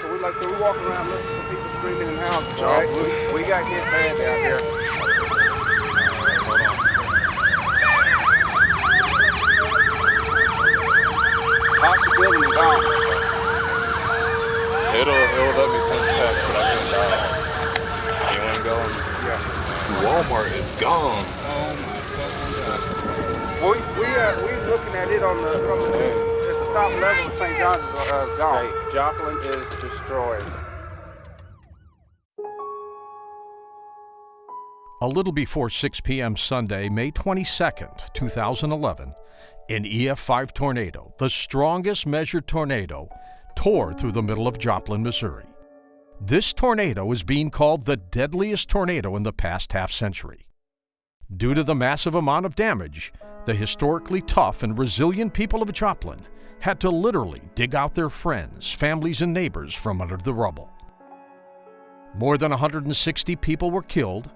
right? So we walk around looking for people screaming in houses, all right? We got hit bad out here. Half the building is gone. It'll let me send text, but I can't dial. You ain't going? Yeah. Walmart is gone. Oh my fucking God. We're looking at it at the top level of St. John's gone. Okay, Joplin is destroyed. A little before 6 p.m. Sunday, May 22nd, 2011, an EF5 tornado, the strongest measured tornado, tore through the middle of Joplin, Missouri. This tornado is being called the deadliest tornado in the past half-century. Due to the massive amount of damage, the historically tough and resilient people of Joplin had to literally dig out their friends, families, and neighbors from under the rubble. More than 160 people were killed,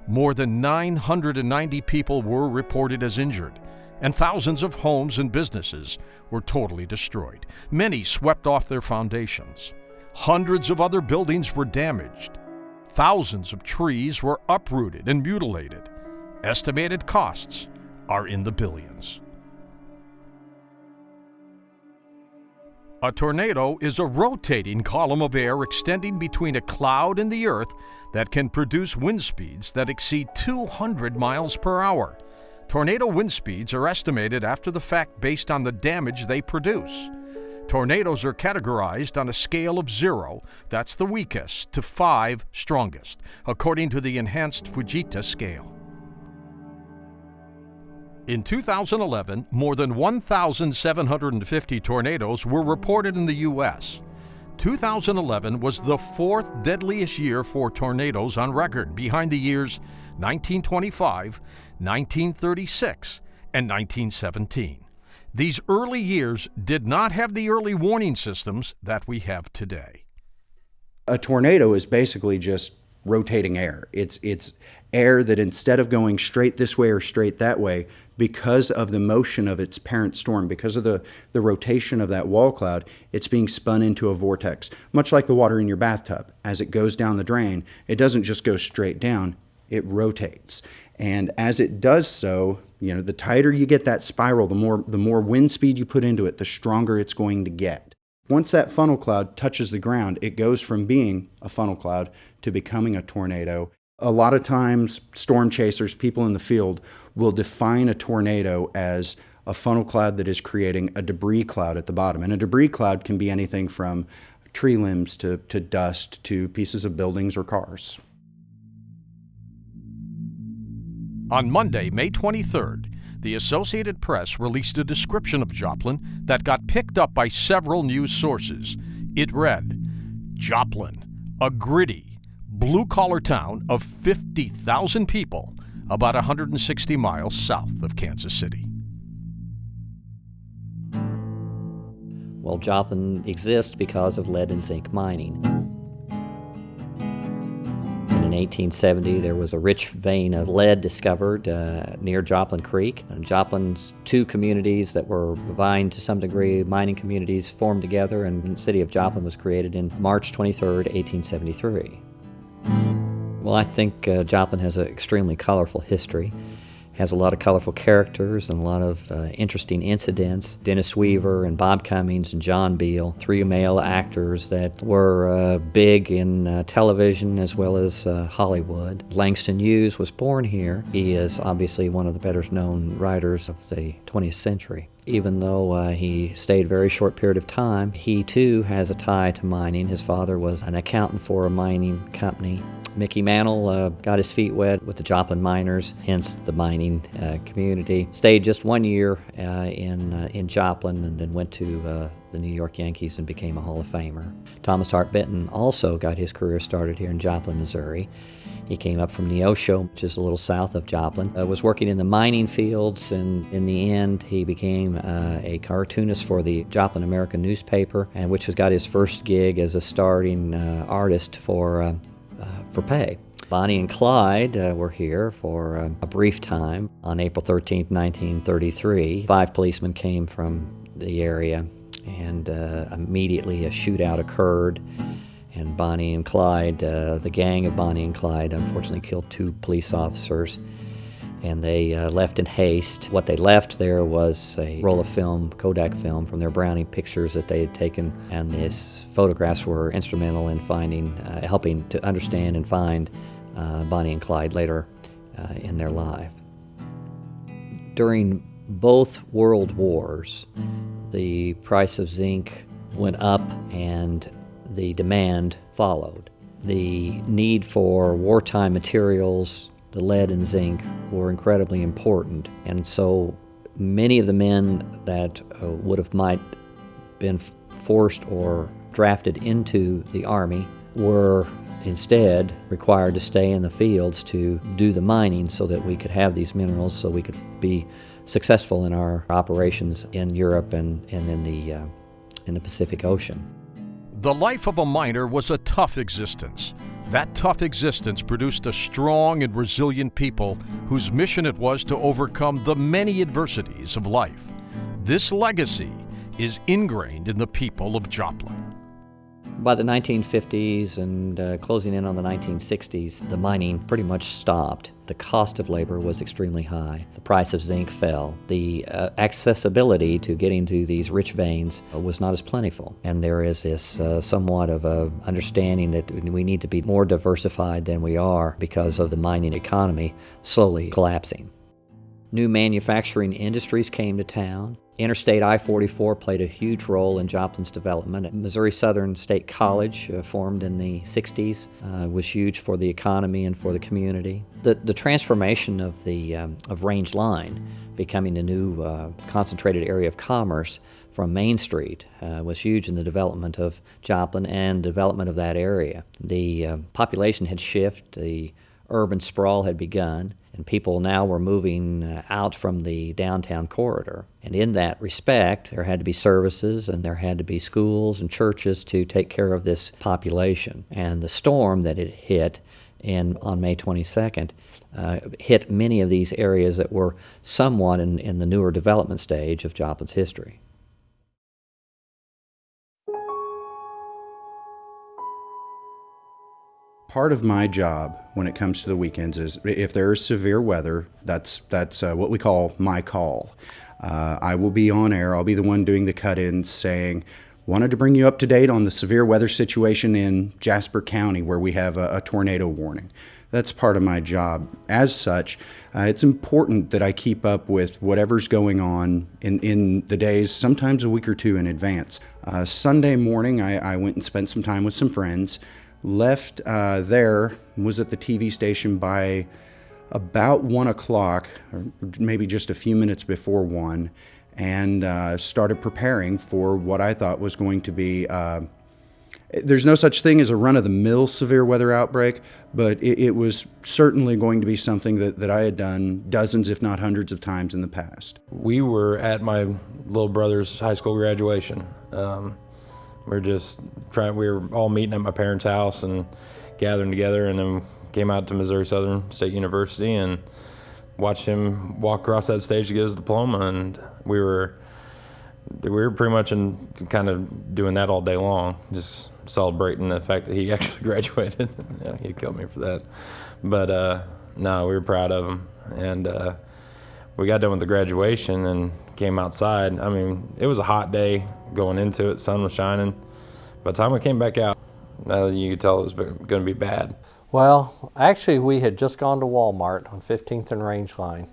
more than 990 people were reported as injured, and thousands of homes and businesses were totally destroyed, many swept off their foundations. Hundreds of other buildings were damaged. Thousands of trees were uprooted and mutilated. Estimated costs are in the billions. A tornado is a rotating column of air extending between a cloud and the earth that can produce wind speeds that exceed 200 miles per hour. Tornado wind speeds are estimated after the fact based on the damage they produce. Tornadoes are categorized on a scale of 0, that's the weakest, to 5, strongest, according to the enhanced Fujita scale. In 2011, more than 1,750 tornadoes were reported in the U.S. 2011 was the fourth deadliest year for tornadoes on record, behind the years 1925, 1936, and 1917. These early years did not have the early warning systems that we have today. A tornado is basically just rotating air. It's air that instead of going straight this way or straight that way, because of the motion of its parent storm, because of the rotation of that wall cloud, it's being spun into a vortex. Much like the water in your bathtub. As it goes down the drain, it doesn't just go straight down, it rotates. And as it does so, the tighter you get that spiral, the more wind speed you put into it, the stronger it's going to get. Once that funnel cloud touches the ground, it goes from being a funnel cloud to becoming a tornado. A lot of times, storm chasers, people in the field, will define a tornado as a funnel cloud that is creating a debris cloud at the bottom. And a debris cloud can be anything from tree limbs to dust to pieces of buildings or cars. On Monday, May 23rd, the Associated Press released a description of Joplin that got picked up by several news sources. It read, "Joplin, a gritty, blue-collar town of 50,000 people, about 160 miles south of Kansas City." Well, Joplin exists because of lead and zinc mining. In 1870, there was a rich vein of lead discovered near Joplin Creek. Joplin's two communities that were vying to some degree, mining communities, formed together, and the city of Joplin was created in March 23rd, 1873. Well, I think Joplin has an extremely colorful history. Has a lot of colorful characters and a lot of interesting incidents. Dennis Weaver and Bob Cummings and John Beal, three male actors that were big in television as well as Hollywood. Langston Hughes was born here. He is obviously one of the better known writers of the 20th century. Even though he stayed a very short period of time, he too has a tie to mining. His father was an accountant for a mining company. Mickey Mantle got his feet wet with the Joplin miners, hence the mining community. Stayed just 1 year in Joplin and then went to the New York Yankees and became a Hall of Famer. Thomas Hart Benton also got his career started here in Joplin, Missouri. He came up from Neosho, which is a little south of Joplin, was working in the mining fields, and in the end he became a cartoonist for the Joplin American newspaper, and which has got his first gig as a starting artist for pay. Bonnie and Clyde were here for a brief time. On April 13th, 1933, 5 policemen came from the area, and immediately a shootout occurred. And Bonnie and Clyde, the gang of Bonnie and Clyde, unfortunately killed 2 police officers, and they left in haste. What they left there was a roll of film, Kodak film, from their Browning pictures that they had taken, and these photographs were instrumental in helping to understand and find Bonnie and Clyde later in their life. During both world wars, the price of zinc went up and the demand followed. The need for wartime materials, the lead and zinc, were incredibly important. And so many of the men that might been forced or drafted into the Army were instead required to stay in the fields to do the mining so that we could have these minerals, so we could be successful in our operations in Europe and in the Pacific Ocean. The life of a miner was a tough existence. That tough existence produced a strong and resilient people whose mission it was to overcome the many adversities of life. This legacy is ingrained in the people of Joplin. By the 1950s and closing in on the 1960s, the mining pretty much stopped. The cost of labor was extremely high. The price of zinc fell. The accessibility to getting to these rich veins was not as plentiful. And there is this somewhat of a understanding that we need to be more diversified than we are because of the mining economy slowly collapsing. New manufacturing industries came to town. Interstate I-44 played a huge role in Joplin's development. Missouri Southern State College, formed in the 60s, was huge for the economy and for the community. The transformation of Range Line, becoming a new concentrated area of commerce from Main Street, was huge in the development of Joplin and development of that area. The population had shifted, the urban sprawl had begun, and people now were moving out from the downtown corridor. And in that respect, there had to be services and there had to be schools and churches to take care of this population. And the storm that it hit on May 22nd hit many of these areas that were somewhat in the newer development stage of Joplin's history. Part of my job when it comes to the weekends is if there is severe weather, that's what we call my call. I will be on air. I'll be the one doing the cut-ins saying, wanted to bring you up to date on the severe weather situation in Jasper County where we have a tornado warning. That's part of my job. As such, it's important that I keep up with whatever's going on in the days, sometimes a week or two in advance. Sunday morning, I went and spent some time with some friends. Left there, was at the TV station by about 1 o'clock, or maybe just a few minutes before 1, and started preparing for what I thought was going to be, there's no such thing as a run-of-the-mill severe weather outbreak, but it was certainly going to be something that I had done dozens, if not hundreds of times in the past. We were at my little brother's high school graduation. We were all meeting at my parents' house and gathering together, and then came out to Missouri Southern State University and watched him walk across that stage to get his diploma. And we were pretty much kind of doing that all day long, just celebrating the fact that he actually graduated. Yeah, he killed me for that. But no, we were proud of him. And we got done with the graduation and came outside. I mean, it was a hot day going into it. Sun was shining. By the time we came back out, you could tell it was going to be bad. Well, actually, we had just gone to Walmart on 15th and Range Line.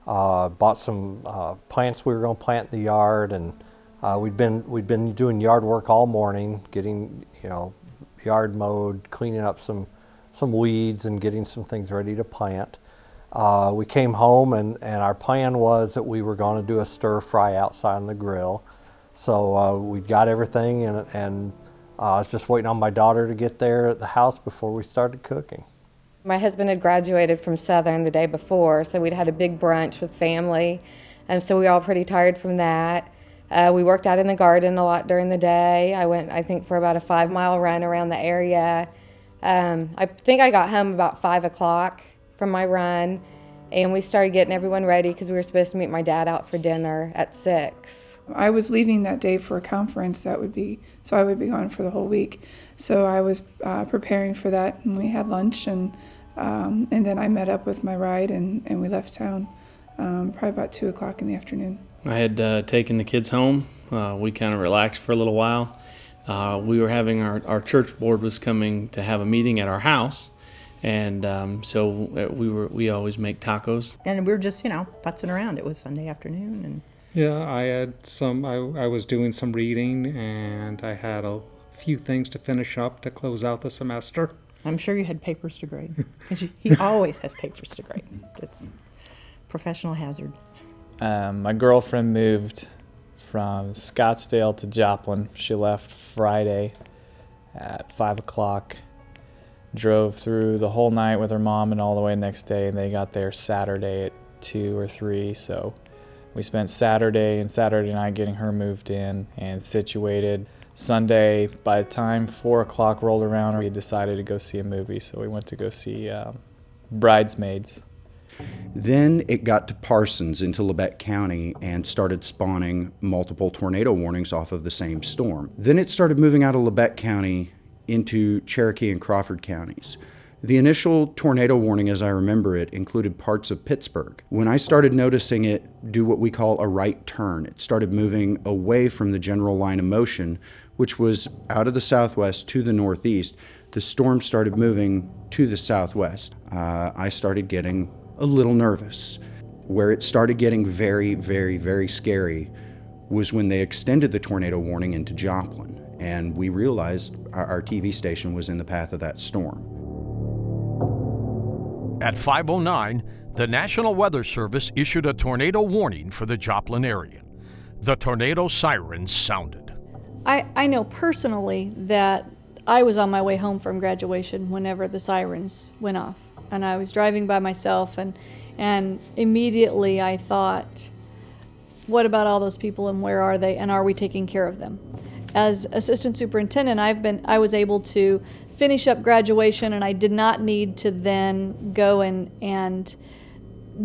Bought some plants we were going to plant in the yard, and we'd been doing yard work all morning, getting yard mowed, cleaning up some weeds, and getting some things ready to plant. We came home, and our plan was that we were going to do a stir fry outside on the grill. So we got everything, and I was just waiting on my daughter to get there at the house before we started cooking. My husband had graduated from Southern the day before, so we'd had a big brunch with family, so we were all pretty tired from that. We worked out in the garden a lot during the day. I went, I think, for about a 5-mile run around the area. I think I got home about 5 o'clock from my run, and we started getting everyone ready because we were supposed to meet my dad out for dinner at 6. I was leaving that day for a conference so I would be gone for the whole week. So I was preparing for that, and we had lunch, and then I met up with my ride, and we left town probably about 2 o'clock in the afternoon. I had taken the kids home. We kind of relaxed for a little while. We were having our church board was coming to have a meeting at our house, and so we always make tacos. And we were just, putzing around. It was Sunday afternoon, and yeah, I had I was doing some reading, and I had a few things to finish up to close out the semester. I'm sure you had papers to grade. He always has papers to grade. It's professional hazard. My girlfriend moved from Scottsdale to Joplin. She left Friday at 5 o'clock, drove through the whole night with her mom and all the way next day, and they got there Saturday at 2 or 3. So we spent Saturday and Saturday night getting her moved in and situated. Sunday, by the time 4 o'clock rolled around, we decided to go see a movie, so we went to go see Bridesmaids. Then it got to Parsons into Labette County and started spawning multiple tornado warnings off of the same storm. Then it started moving out of Labette County into Cherokee and Crawford counties. The initial tornado warning, as I remember it, included parts of Pittsburgh. When I started noticing it do what we call a right turn, it started moving away from the general line of motion, which was out of the southwest to the northeast. The storm started moving to the southwest. I started getting a little nervous. Where it started getting very, very, very scary was when they extended the tornado warning into Joplin, and we realized our TV station was in the path of that storm. At 5:09, the National Weather Service issued a tornado warning for the Joplin area. The tornado sirens sounded. I know personally that I was on my way home from graduation whenever the sirens went off. And I was driving by myself, and immediately I thought, what about all those people, and where are they, and are we taking care of them? As assistant superintendent, I was able to finish up graduation, and I did not need to then go and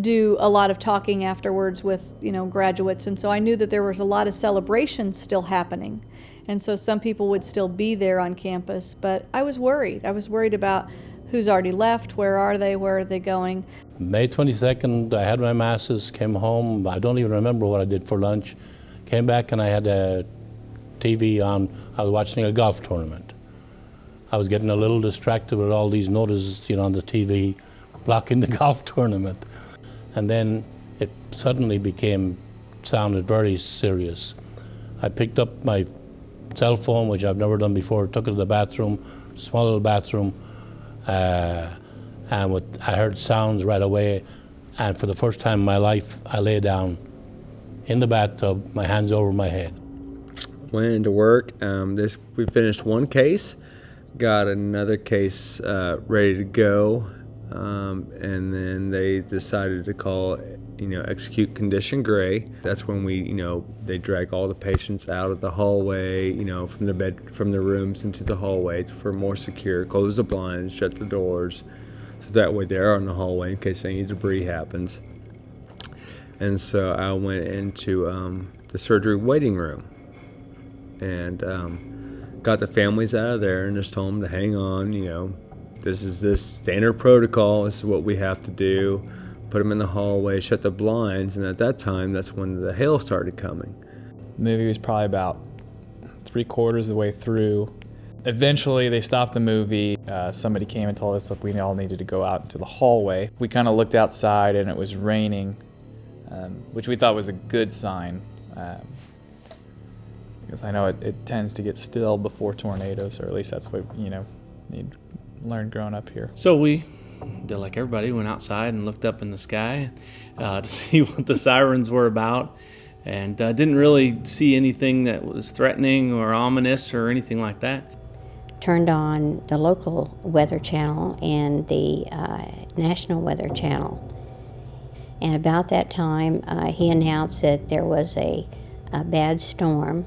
do a lot of talking afterwards with graduates, and so I knew that there was a lot of celebrations still happening, and so some people would still be there on campus, but I was worried. I was worried about who's already left, where are they going. May 22nd, I had my masses, came home. I don't even remember what I did for lunch. Came back and I had a TV on. I was watching a golf tournament. I was getting a little distracted with all these notices, on the TV blocking the golf tournament. And then it suddenly sounded very serious. I picked up my cell phone, which I've never done before, took it to the bathroom, small little bathroom, and I heard sounds right away, and for the first time in my life, I lay down in the bathtub, my hands over my head. Went into work. We finished one case, got another case ready to go, and then they decided to call, execute condition gray. That's when they drag all the patients out of the hallway, from the rooms into the hallway for more secure. Close the blinds, shut the doors, so that way they are in the hallway in case any debris happens. And so I went into the surgery waiting room and got the families out of there and just told them to hang on. This is this standard protocol. This is what we have to do. Put them in the hallway, shut the blinds, and at that time, that's when the hail started coming. The movie was probably about 3/4 of the way through. Eventually, they stopped the movie. Somebody came and told us that we all needed to go out into the hallway. We kind of looked outside, and it was raining, which we thought was a good sign, because I know it tends to get still before tornadoes, or at least that's what you'd learned growing up here. So we did like everybody, went outside and looked up in the sky to see what the sirens were about, and didn't really see anything that was threatening or ominous or anything like that. Turned on the local weather channel and the national weather channel, and about that time he announced that there was a bad storm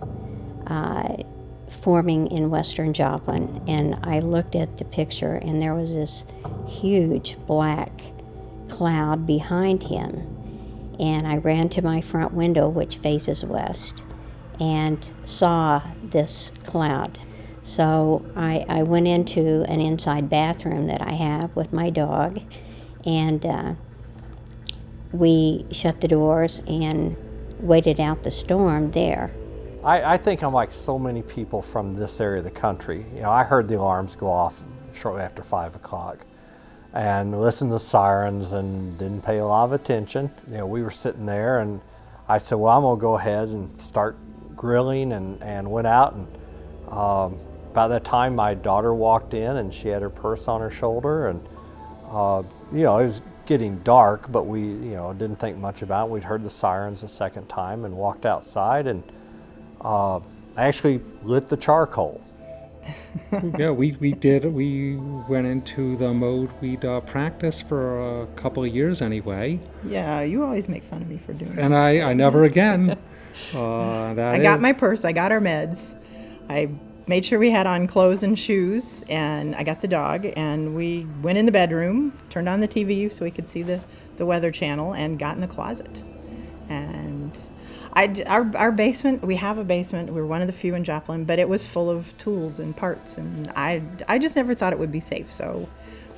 forming in western Joplin, and I looked at the picture, and there was this huge black cloud behind him, and I ran to my front window, which faces west, and saw this cloud. So I went into an inside bathroom that I have with my dog, and we shut the doors and waited out the storm there. I think I'm like so many people from this area of the country. You know, I heard the alarms go off shortly after 5 o'clock and listened to the sirens and didn't pay a lot of attention. You know, we were sitting there and I said, well, I'm gonna go ahead and start grilling, and went out, and by that time my daughter walked in and she had her purse on her shoulder, and you know, it was getting dark, but we, you know, didn't think much about it. We'd heard the sirens a second time and walked outside, and I actually lit the charcoal. Yeah, we did. We went into the mode we'd practice for a couple of years anyway. Yeah, you always make fun of me for doing And this. I never again. I got my purse, I got our meds, I made sure we had on clothes and shoes, and I got the dog, and we went in the bedroom, turned on the TV so we could see the Weather Channel, and got in the closet. And our basement, we have a basement, we're one of the few in Joplin, but it was full of tools and parts, and I just never thought it would be safe, so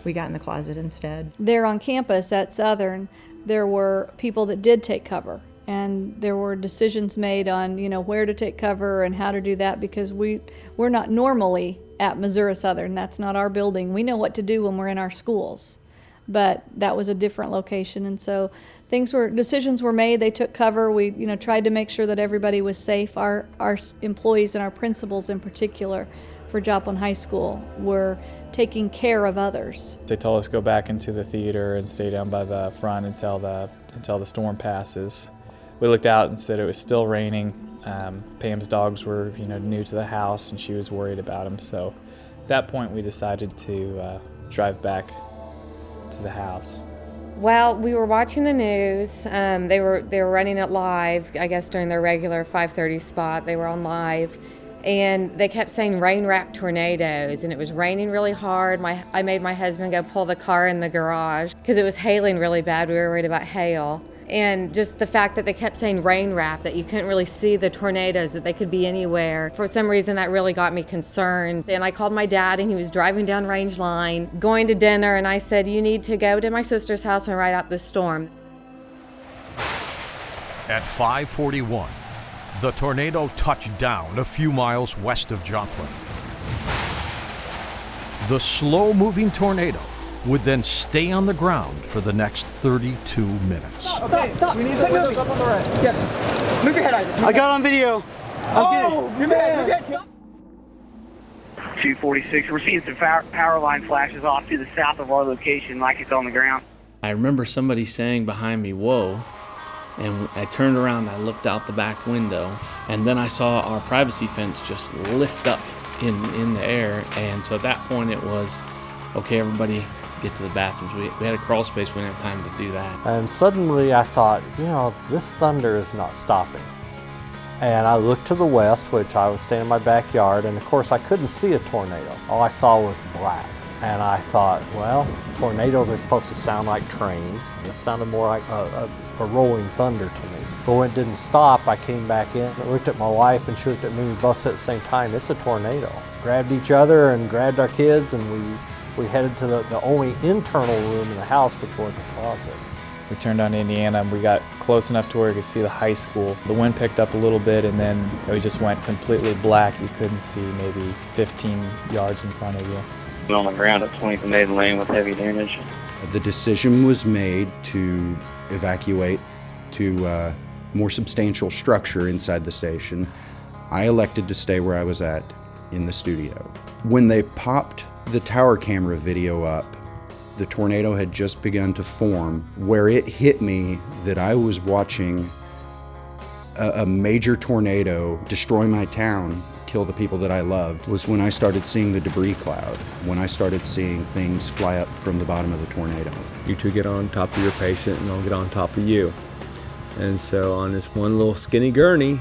we got in the closet instead. There on campus at Southern, there were people that did take cover, and there were decisions made on, you know, where to take cover and how to do that, because we're not normally at Missouri Southern. That's not our building. We know what to do when we're in our schools, but that was a different location, and so decisions were made. They took cover. We, you know, tried to make sure that everybody was safe. Our employees and our principals in particular for Joplin High School were taking care of others. They told us to go back into the theater and stay down by the front until the storm passes. We looked out and said it was still raining. Pam's dogs were, you know, new to the house, and she was worried about them. So at that point, we decided to drive back to the house. Well, we were watching the news. They were running it live, I guess during their regular 5:30 spot. They were on live, and they kept saying rain-wrapped tornadoes, and it was raining really hard. I made my husband go pull the car in the garage because it was hailing really bad. We were worried about hail. And just the fact that they kept saying rain wrap, that you couldn't really see the tornadoes, that they could be anywhere. For some reason, that really got me concerned. And I called my dad, and he was driving down Range Line, going to dinner, and I said, you need to go to my sister's house and ride out the storm. At 5:41, the tornado touched down a few miles west of Joplin. The slow-moving tornado would then stay on the ground for the next 32 minutes. Stop. We need the windows up on the right. Yes. Move your head, Isaac. I got on video. Move your head. Stop. 246. We're seeing some power line flashes off to the south of our location like it's on the ground. I remember somebody saying behind me, whoa, and I turned around and I looked out the back window, and then I saw our privacy fence just lift up in the air, and so at that point it was, okay, everybody get to the bathrooms. We had a crawl space, we didn't have time to do that. And suddenly I thought, you know, this thunder is not stopping. And I looked to the west, which I was standing in my backyard, and of course I couldn't see a tornado. All I saw was black. And I thought, well, tornadoes are supposed to sound like trains. This sounded more like a rolling thunder to me. But when it didn't stop, I came back in, I looked at my wife, and she looked at me, we both said at the same time, it's a tornado. Grabbed each other and grabbed our kids, and we headed to the only internal room in the house, which was a closet. We turned on Indiana, and we got close enough to where we could see the high school. The wind picked up a little bit, and then we just went completely black. You couldn't see maybe 15 yards in front of you. On the ground at 20th and Maiden Lane with heavy damage. The decision was made to evacuate to a more substantial structure inside the station. I elected to stay where I was at in the studio. When they popped the tower camera video up, the tornado had just begun to form. Where it hit me that I was watching a major tornado destroy my town, kill the people that I loved, was when I started seeing the debris cloud, when I started seeing things fly up from the bottom of the tornado. You two get on top of your patient, and I'll get on top of you. And so on this one little skinny gurney,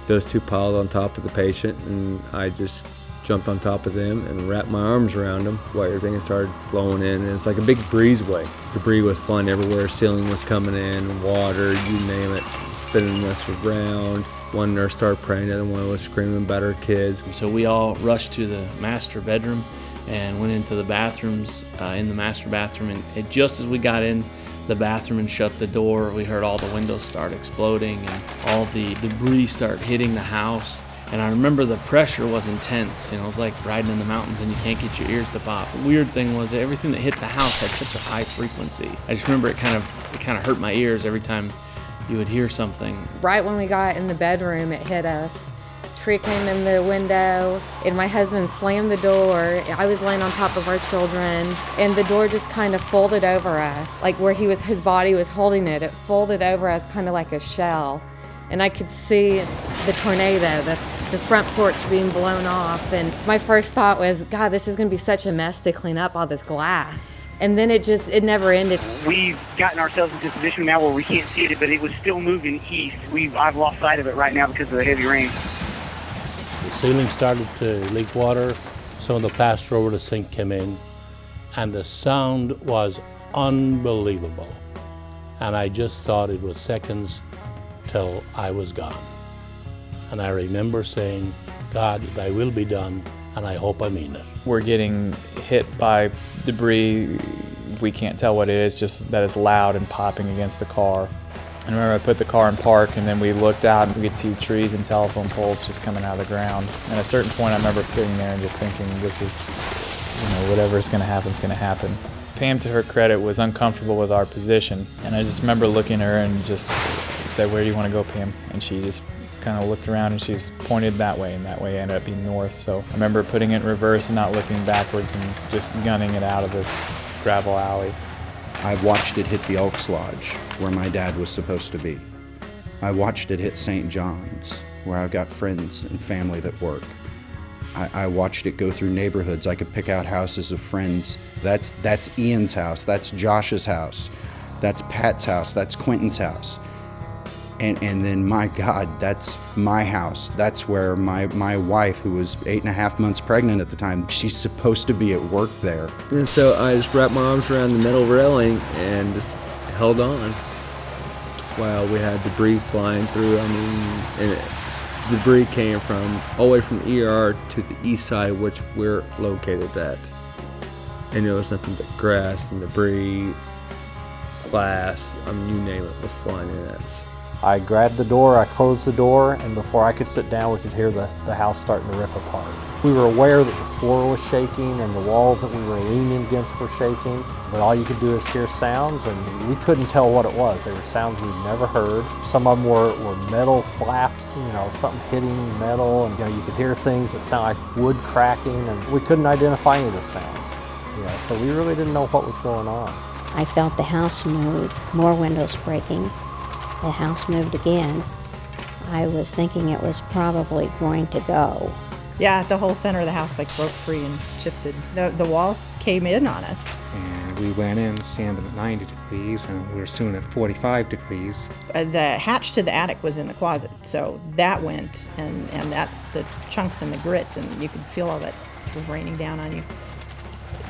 those two piled on top of the patient, and I just jumped on top of them and wrapped my arms around them while everything started blowing in. And it's like a big breezeway. Debris was flying everywhere, ceiling was coming in, water, you name it, spinning us around. One nurse started praying, the other one was screaming about her kids. So we all rushed to the master bedroom and went into the bathrooms, in the master bathroom, and just as we got in the bathroom and shut the door, we heard all the windows start exploding and all the debris start hitting the house. And I remember the pressure was intense. It was like riding in the mountains and you can't get your ears to pop. The weird thing was that everything that hit the house had such a high frequency. I just remember it kind of hurt my ears every time you would hear something. Right when we got in the bedroom, it hit us. Tree came in the window, and my husband slammed the door. I was laying on top of our children, and the door just kind of folded over us, like where his body was holding it. It folded over us kind of like a shell. And I could see the tornado, the front porch being blown off. And my first thought was, God, this is gonna be such a mess to clean up all this glass. And then it never ended. We've gotten ourselves into a position now where we can't see it, but it was still moving east. I've lost sight of it right now because of the heavy rain. The ceiling started to leak water. Some of the plaster over the sink came in, and the sound was unbelievable. And I just thought it was seconds till I was gone. And I remember saying, God, thy will be done, and I hope I mean it. We're getting hit by debris. We can't tell what it is, just that it's loud and popping against the car. And I remember I put the car in park, and then we looked out and we could see trees and telephone poles just coming out of the ground. And at a certain point I remember sitting there and just thinking, this is, whatever's gonna happen is gonna happen. Pam, to her credit, was uncomfortable with our position. And I just remember looking at her and just said, where do you wanna go, Pam? And she just kind of looked around and she's pointed that way, and that way ended up being north. So I remember putting it in reverse and not looking backwards and just gunning it out of this gravel alley. I watched it hit the Elks Lodge, where my dad was supposed to be. I watched it hit St. John's, where I've got friends and family that work. I watched it go through neighborhoods. I could pick out houses of friends. That's Ian's house, that's Josh's house, that's Pat's house, that's Quentin's house. And then, my God, that's my house. That's where my wife, who was 8.5 months pregnant at the time, she's supposed to be at work there. And so I just wrapped my arms around the metal railing and just held on while we had debris flying through. Debris came from all the way from ER to the east side, which we're located at. And there was nothing but grass and debris, glass, you name it, was flying in at us. I grabbed the door, I closed the door, and before I could sit down, we could hear the house starting to rip apart. We were aware that the floor was shaking and the walls that we were leaning against were shaking, but all you could do is hear sounds, and we couldn't tell what it was. They were sounds we'd never heard. Some of them were metal flaps, something hitting metal, and you could hear things that sound like wood cracking, and we couldn't identify any of the sounds. So we really didn't know what was going on. I felt the house move, more windows breaking. The house moved again. I was thinking it was probably going to go. Yeah, the whole center of the house broke free and shifted. The walls came in on us. And we went in standing at 90 degrees, and we were soon at 45 degrees. The hatch to the attic was in the closet, so that went, and that's the chunks and the grit, and you could feel all that was raining down on you.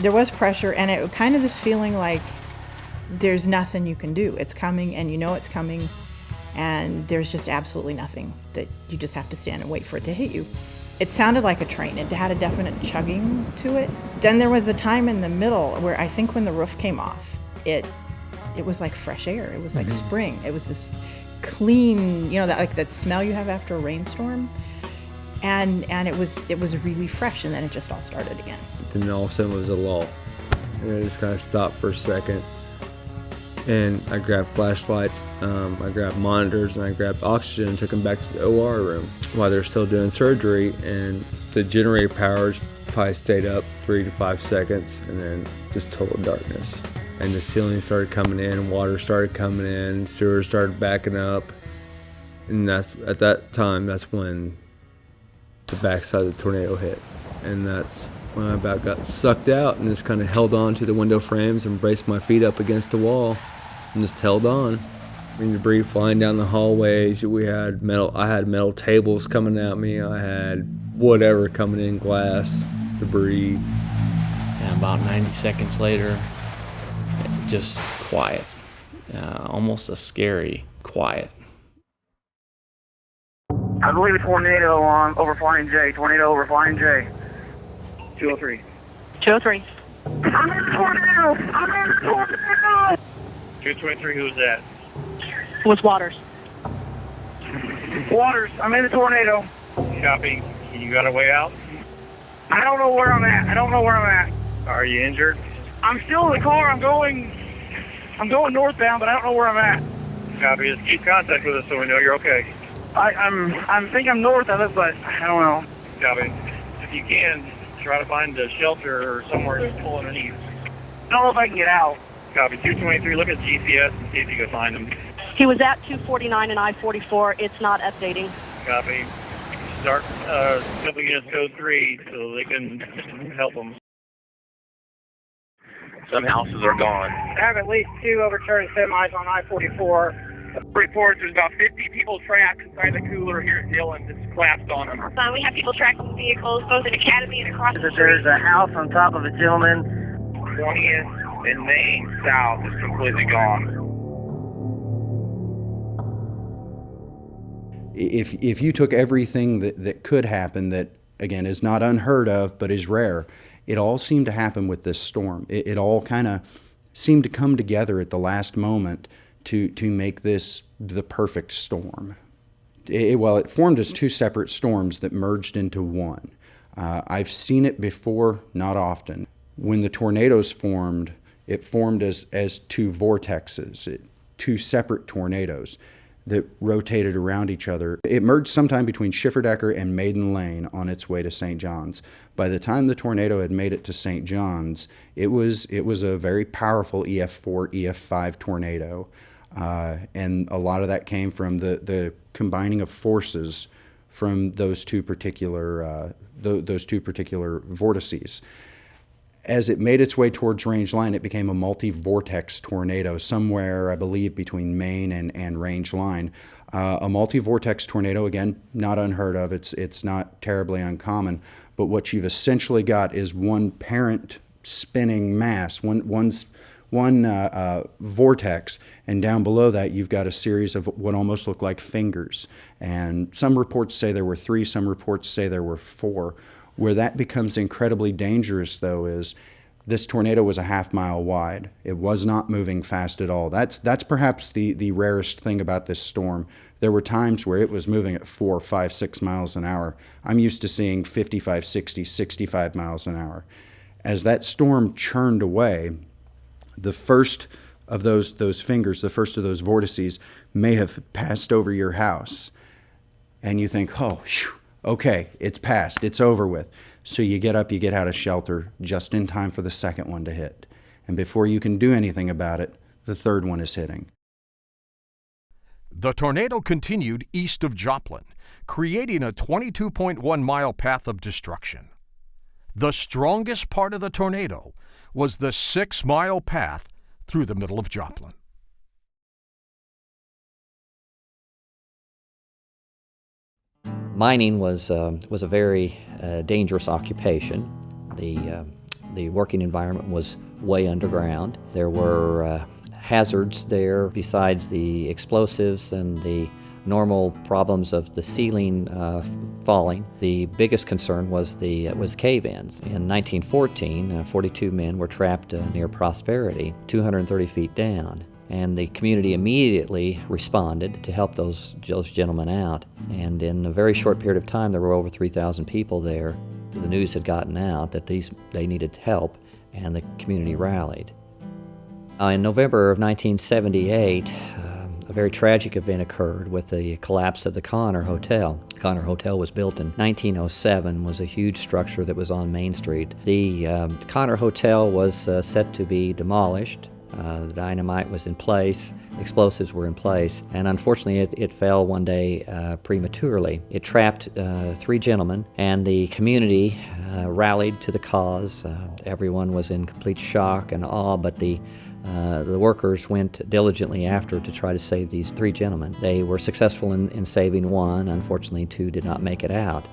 There was pressure, and it kind of this feeling like there's nothing you can do. It's coming, and you know it's coming, and there's just absolutely nothing, that you just have to stand and wait for it to hit you. It sounded like a train. It had a definite chugging to it. Then there was a time in the middle where I think when the roof came off, it was like fresh air. It was like spring. It was this clean, that smell you have after a rainstorm. And it was really fresh, and then it just all started again. Then all of a sudden it was a lull. And it just kind of stopped for a second. And I grabbed flashlights, I grabbed monitors, and I grabbed oxygen and took them back to the OR room while they're still doing surgery. And the generator powers probably stayed up 3 to 5 seconds, and then just total darkness. And the ceiling started coming in, water started coming in, sewers started backing up. And that's when the backside of the tornado hit. And that's when I about got sucked out and just kind of held on to the window frames and braced my feet up against the wall and just held on. Debris flying down the hallways. I had metal tables coming at me. I had whatever coming in, glass, debris. And about 90 seconds later, just quiet. Almost a scary quiet. I believe a tornado on over Flying J. Tornado over Flying J. 203. 203. I'm in the tornado! I'm in the tornado! 223, who's that? Was Waters. Waters, I'm in the tornado. Copy. You got a way out? I don't know where I'm at. Are you injured? I'm still in the car. I'm going northbound, but I don't know where I'm at. Copy. Just keep contact with us so we know you're okay. I think I'm north of it, but I don't know. Copy. If you can, try to find a shelter or somewhere to pull underneath. I don't know if I can get out. Copy. 223, look at GPS and see if you can find him. He was at 249 and I-44. It's not updating. Copy. Start couple units code 3 so they can help them. Some houses are gone. I have at least 2 overturned semis on I-44. Reports there's about 50 people trapped inside the cooler here at Dillon. It's collapsed on them. We have people tracking vehicles both in Academy and across the street. There's a house on top of a gentleman. 20th and Main South is completely gone. If you took everything that could happen, that again is not unheard of but is rare, it all seemed to happen with this storm. It all kind of seemed to come together at the last moment to make this the perfect storm. It formed as 2 separate storms that merged into one. I've seen it before, not often. When the tornadoes formed, it formed as 2 vortexes, 2 separate tornadoes that rotated around each other. It merged sometime between Schifferdecker and Maiden Lane on its way to St. John's. By the time the tornado had made it to St. John's, it was a very powerful EF4, EF5 tornado. And a lot of that came from the combining of forces from those two particular vortices. As it made its way towards range line, it became a multi-vortex tornado somewhere, I believe, between Maine and range line. A multi-vortex tornado, again, not unheard of. It's not terribly uncommon. But what you've essentially got is one parent spinning mass, one vortex, and down below that you've got a series of what almost look like fingers. And some reports say there were 3, some reports say there were 4. Where that becomes incredibly dangerous, though, is this tornado was a half-mile wide. It was not moving fast at all. That's perhaps the rarest thing about this storm. There were times where it was moving at 4, 5, 6 miles an hour. I'm used to seeing 55, 60, 65 miles an hour. As that storm churned away, the first of those fingers, the first of those vortices, may have passed over your house. And you think, oh, phew, okay, it's passed, it's over with. So you get up, you get out of shelter just in time for the second one to hit. And before you can do anything about it, the third one is hitting. The tornado continued east of Joplin, creating a 22.1-mile path of destruction. The strongest part of the tornado was the 6-mile path through the middle of Joplin. Mining was a very dangerous occupation. The working environment was way underground. There were hazards there besides the explosives and the normal problems of the ceiling falling. The biggest concern was cave-ins. In 1914, 42 men were trapped near Prosperity, 230 feet down. And the community immediately responded to help those gentlemen out. And in a very short period of time, there were over 3,000 people there. The news had gotten out that they needed help, and the community rallied. In November of 1978, a very tragic event occurred with the collapse of the Connor Hotel. Connor Hotel was built in 1907, was a huge structure that was on Main Street. The Connor Hotel was set to be demolished. The dynamite was in place, explosives were in place, and unfortunately it fell one day prematurely. It trapped 3 gentlemen, and the community rallied to the cause. Everyone was in complete shock and awe, but the workers went diligently after to try to save these 3 gentlemen. They were successful in saving 1. Unfortunately, 2 did not make it out.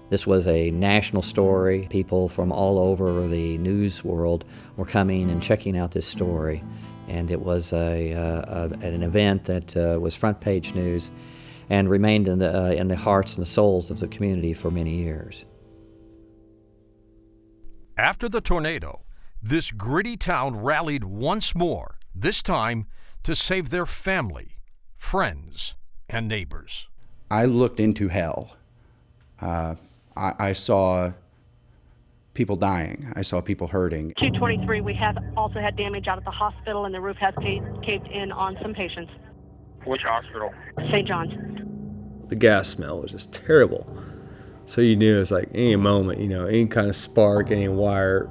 This was a national story. People from all over the news world were coming and checking out this story. And it was an event that was front page news. and remained in the hearts and the souls of the community for many years. After the tornado, this gritty town rallied once more, this time to save their family, friends, and neighbors. I looked into hell. I saw people dying. I saw people hurting. 223, we have also had damage out at the hospital, and the roof has caved in on some patients. Which hospital? St. John's. The gas smell was just terrible. So you knew it was like any moment, any kind of spark, any wire,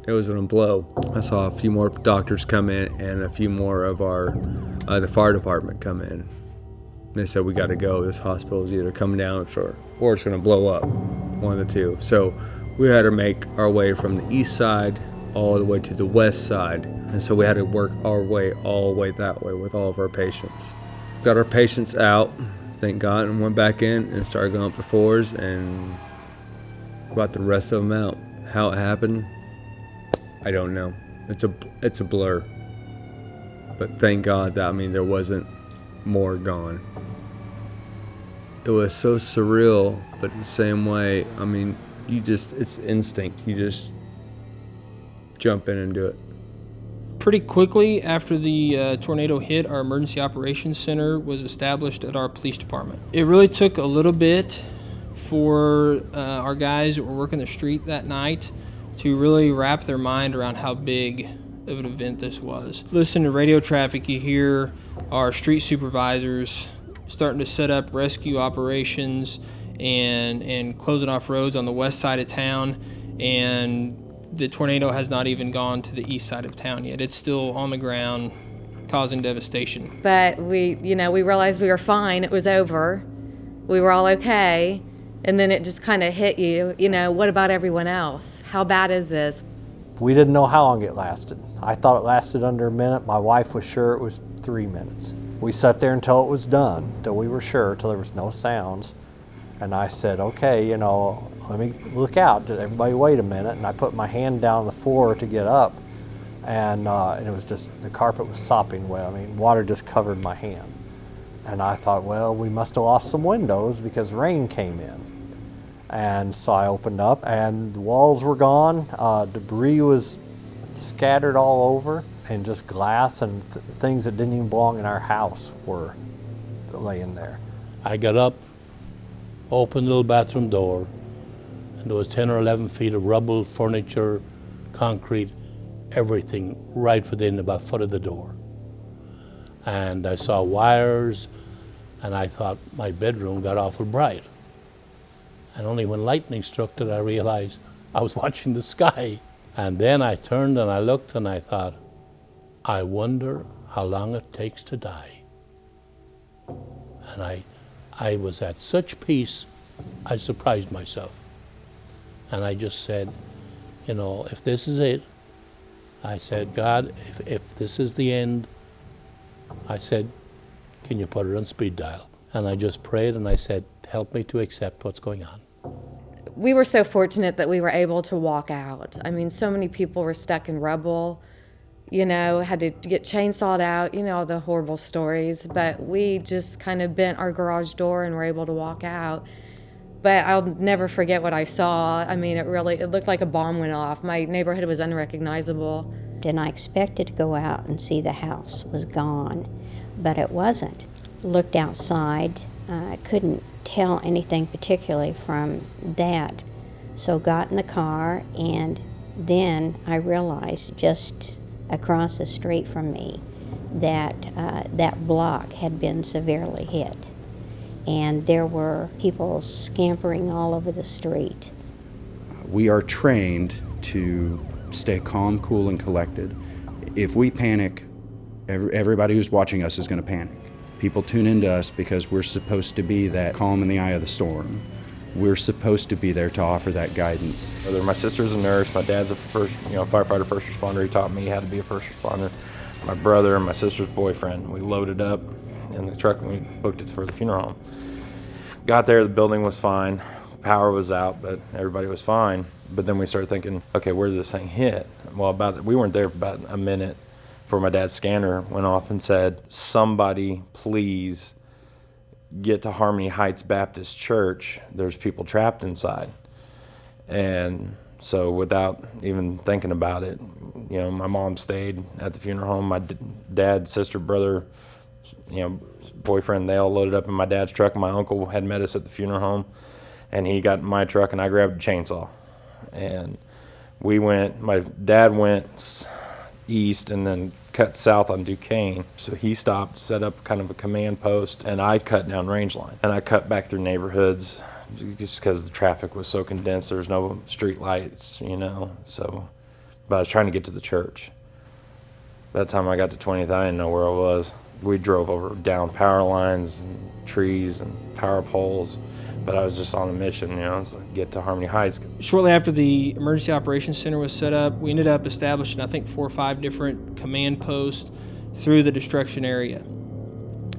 it was going to blow. I saw a few more doctors come in and a few more of the fire department come in. And they said, we got to go. This hospital is either coming down or it's going to blow up, one of the two. So we had to make our way from the east side all the way to the west side. And so we had to work our way all the way that way with all of our patients. Got our patients out, thank God, and went back in and started going up the floors and brought the rest of them out. How it happened, I don't know. It's a blur. But thank God that, there wasn't more gone. It was so surreal, but in the same way, it's instinct. You just jump in and do it. Pretty quickly after the tornado hit, our emergency operations center was established at our police department. It really took a little bit for our guys that were working the street that night to really wrap their mind around how big of an event this was. Listen to radio traffic, you hear our street supervisors starting to set up rescue operations and closing off roads on the west side of town, and the tornado has not even gone to the east side of town yet. It's still on the ground, causing devastation. But we realized we were fine. It was over. We were all okay. And then it just kind of hit you, what about everyone else? How bad is this? We didn't know how long it lasted. I thought it lasted under a minute. My wife was sure it was 3 minutes. We sat there until it was done, till we were sure, till there was no sounds. And I said, okay, let me look out. Everybody wait a minute. And I put my hand down on the floor to get up. And it was just, the carpet was sopping wet. Water just covered my hand. And I thought, well, we must have lost some windows because rain came in. And so I opened up and the walls were gone. Debris was scattered all over, and just glass and things that didn't even belong in our house were laying there. I got up, opened the little bathroom door, and there was 10 or 11 feet of rubble, furniture, concrete, everything right within about a foot of the door. And I saw wires, and I thought my bedroom got awful bright. And only when lightning struck did I realize I was watching the sky. And then I turned and I looked and I thought, I wonder how long it takes to die. And I was at such peace, I surprised myself. And I just said, if this is it, I said, God, if this is the end, I said, can you put it on speed dial? And I just prayed and I said, help me to accept what's going on. We were so fortunate that we were able to walk out. So many people were stuck in rubble, had to get chainsawed out, all the horrible stories. But we just kind of bent our garage door and were able to walk out. But I'll never forget what I saw. It looked like a bomb went off. My neighborhood was unrecognizable. And I expected to go out and see the house was gone, but it wasn't. Looked outside, I couldn't tell anything particularly from that. So got in the car, and then I realized just across the street from me that that block had been severely hit. And there were people scampering all over the street. We are trained to stay calm, cool, and collected. If we panic, everybody who's watching us is going to panic. People tune into us because we're supposed to be that calm in the eye of the storm. We're supposed to be there to offer that guidance. My sister's a nurse, my dad's a firefighter, first responder. He taught me how to be a first responder. My brother and my sister's boyfriend, we loaded up in the truck and we booked it for the funeral home. Got there, the building was fine, power was out, but everybody was fine. But then we started thinking, okay, where did this thing hit? Well, we weren't there for about a minute before my dad's scanner went off and said, somebody please get to Harmony Heights Baptist Church, there's people trapped inside. And so without even thinking about it, you know, my mom stayed at the funeral home. My dad, sister, brother, you know, boyfriend, they all loaded up in my dad's truck. My uncle had met us at the funeral home, and he got in my truck, and I grabbed a chainsaw. And my dad went east and then cut south on Duquesne. So he stopped, set up kind of a command post, and I cut down range line. And I cut back through neighborhoods just because the traffic was so condensed. There was no street lights, you know. So, but I was trying to get to the church. By the time I got to 20th, I didn't know where I was. We drove over down power lines and trees and power poles, but I was just on a mission, you know, to get to Harmony Heights. Shortly after the Emergency Operations Center was set up, we ended up establishing, I think, 4 or 5 different command posts through the destruction area.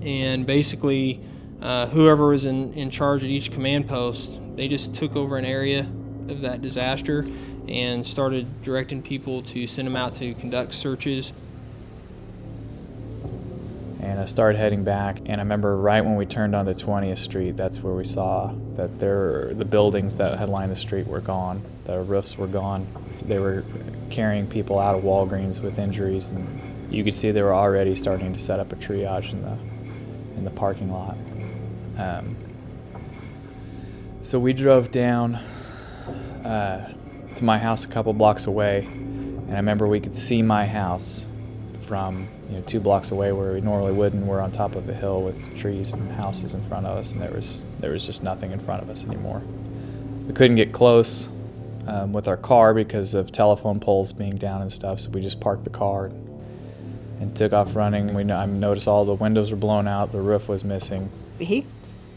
And basically, whoever was in charge at each command post, they just took over an area of that disaster and started directing people to send them out to conduct searches. And I started heading back, and I remember right when we turned onto 20th Street, that's where we saw that the buildings that had lined the street were gone. The roofs were gone. They were carrying people out of Walgreens with injuries, and you could see they were already starting to set up a triage in the parking lot. So we drove down to my house a couple blocks away, and I remember we could see my house from 2 blocks away where we normally wouldn't. We're on top of a hill with trees and houses in front of us, and there was just nothing in front of us anymore. We couldn't get close with our car because of telephone poles being down and stuff, so we just parked the car and took off running. I noticed all the windows were blown out, the roof was missing. He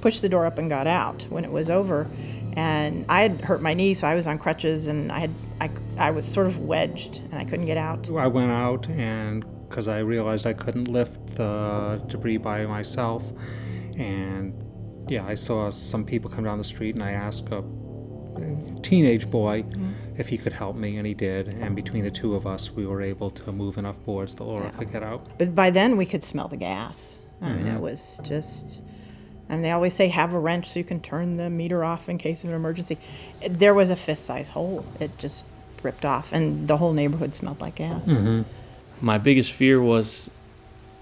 pushed the door up and got out when it was over, and I had hurt my knee, so I was on crutches, and I was sort of wedged, and I couldn't get out. I went out, and because I realized I couldn't lift the debris by myself, and yeah, I saw some people come down the street, and I asked a teenage boy if he could help me, and he did, and between the two of us we were able to move enough boards that Laura could get out. But by then we could smell the gas. I mean, it was just, and they always say have a wrench so you can turn the meter off in case of an emergency. There was a fist-size hole. It just ripped off, and the whole neighborhood smelled like gas. My biggest fear was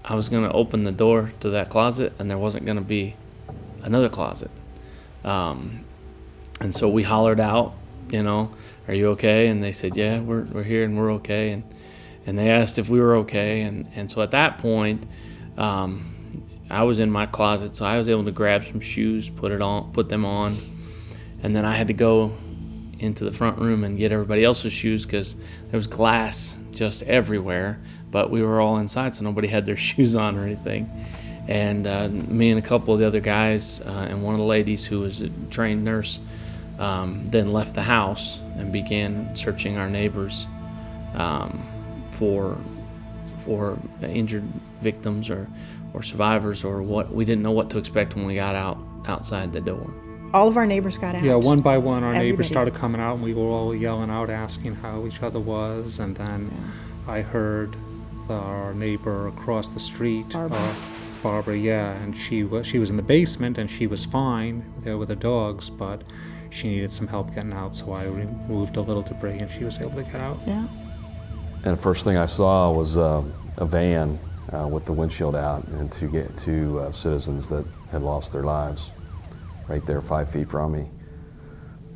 I was going to open the door to that closet and there wasn't going to be another closet. And so we hollered out, are you okay? And they said, yeah, we're here and we're okay. And they asked if we were okay. And so at that point, I was in my closet, so I was able to grab some shoes, put them on, and then I had to go into the front room and get everybody else's shoes because there was glass just everywhere, but we were all inside, so nobody had their shoes on or anything. And me and a couple of the other guys and one of the ladies who was a trained nurse then left the house and began searching our neighbors for injured victims or survivors or what. We didn't know what to expect when we got outside the door. All of our neighbors got out. Yeah, one by one our neighbors started coming out, and we were all yelling out, asking how each other was, and then I heard our neighbor across the street, Barbara, and she was in the basement, and she was fine there with the dogs, but she needed some help getting out, so I removed a little debris, and she was able to get out. Yeah. And the first thing I saw was a van with the windshield out, and to get two citizens that had lost their lives right there 5 feet from me,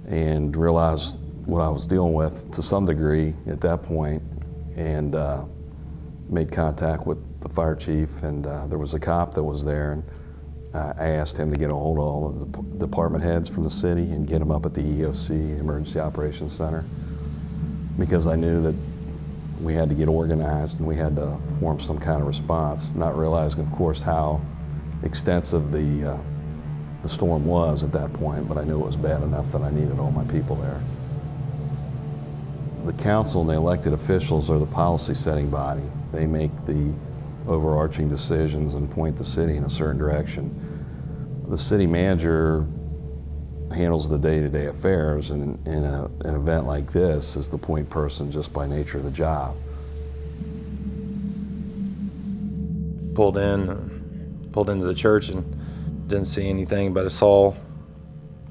and realized what I was dealing with to some degree at that point, and made contact with the fire chief, and there was a cop that was there, and I asked him to get a hold of all of the department heads from the city and get them up at the EOC, Emergency Operations Center, because I knew that we had to get organized and we had to form some kind of response, not realizing, of course, how extensive the storm was at that point, but I knew it was bad enough that I needed all my people there. The council and the elected officials are the policy setting body. They make the overarching decisions and point the city in a certain direction. The city manager handles the day-to-day affairs, and in an event like this is the point person just by nature of the job. Pulled into the church and didn't see anything, but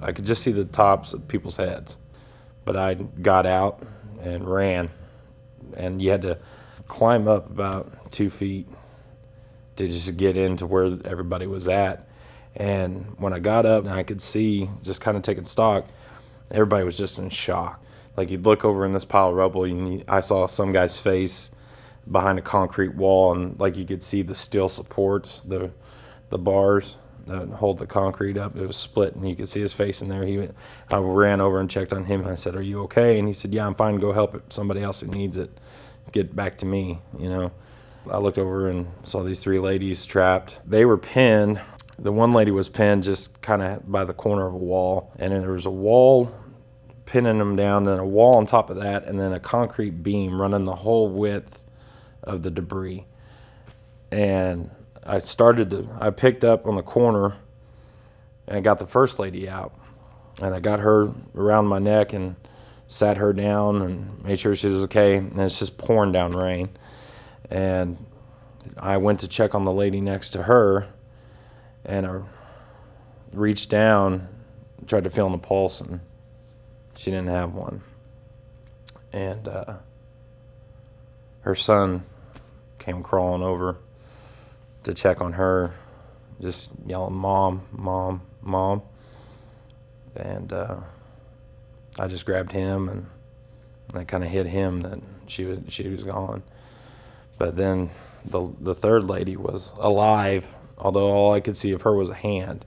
I could just see the tops of people's heads. But I got out and ran, and you had to climb up about 2 feet to just get into where everybody was at. And when I got up and I could see, just kind of taking stock, everybody was just in shock. Like, you'd look over in this pile of rubble, and I saw some guy's face behind a concrete wall, and like you could see the steel supports, the bars that hold the concrete up. It was split, and you could see his face in there. I ran over and checked on him, and I said, "Are you okay?" And he said, "Yeah, I'm fine. Go help somebody else who needs it. Get back to me," you know. I looked over and saw these 3 ladies trapped. They were pinned. The one lady was pinned just kind of by the corner of a wall, and then there was a wall pinning them down, then a wall on top of that, and then a concrete beam running the whole width of the debris. And I picked up on the corner and got the first lady out, and I got her around my neck and sat her down and made sure she was okay. And it's just pouring down rain, and I went to check on the lady next to her, and I reached down, tried to feel on the pulse, and she didn't have one. And her son came crawling over to check on her, just yelling, "Mom, Mom, Mom." And I just grabbed him, and I kind of hit him that she was gone. But then the third lady was alive, although all I could see of her was a hand,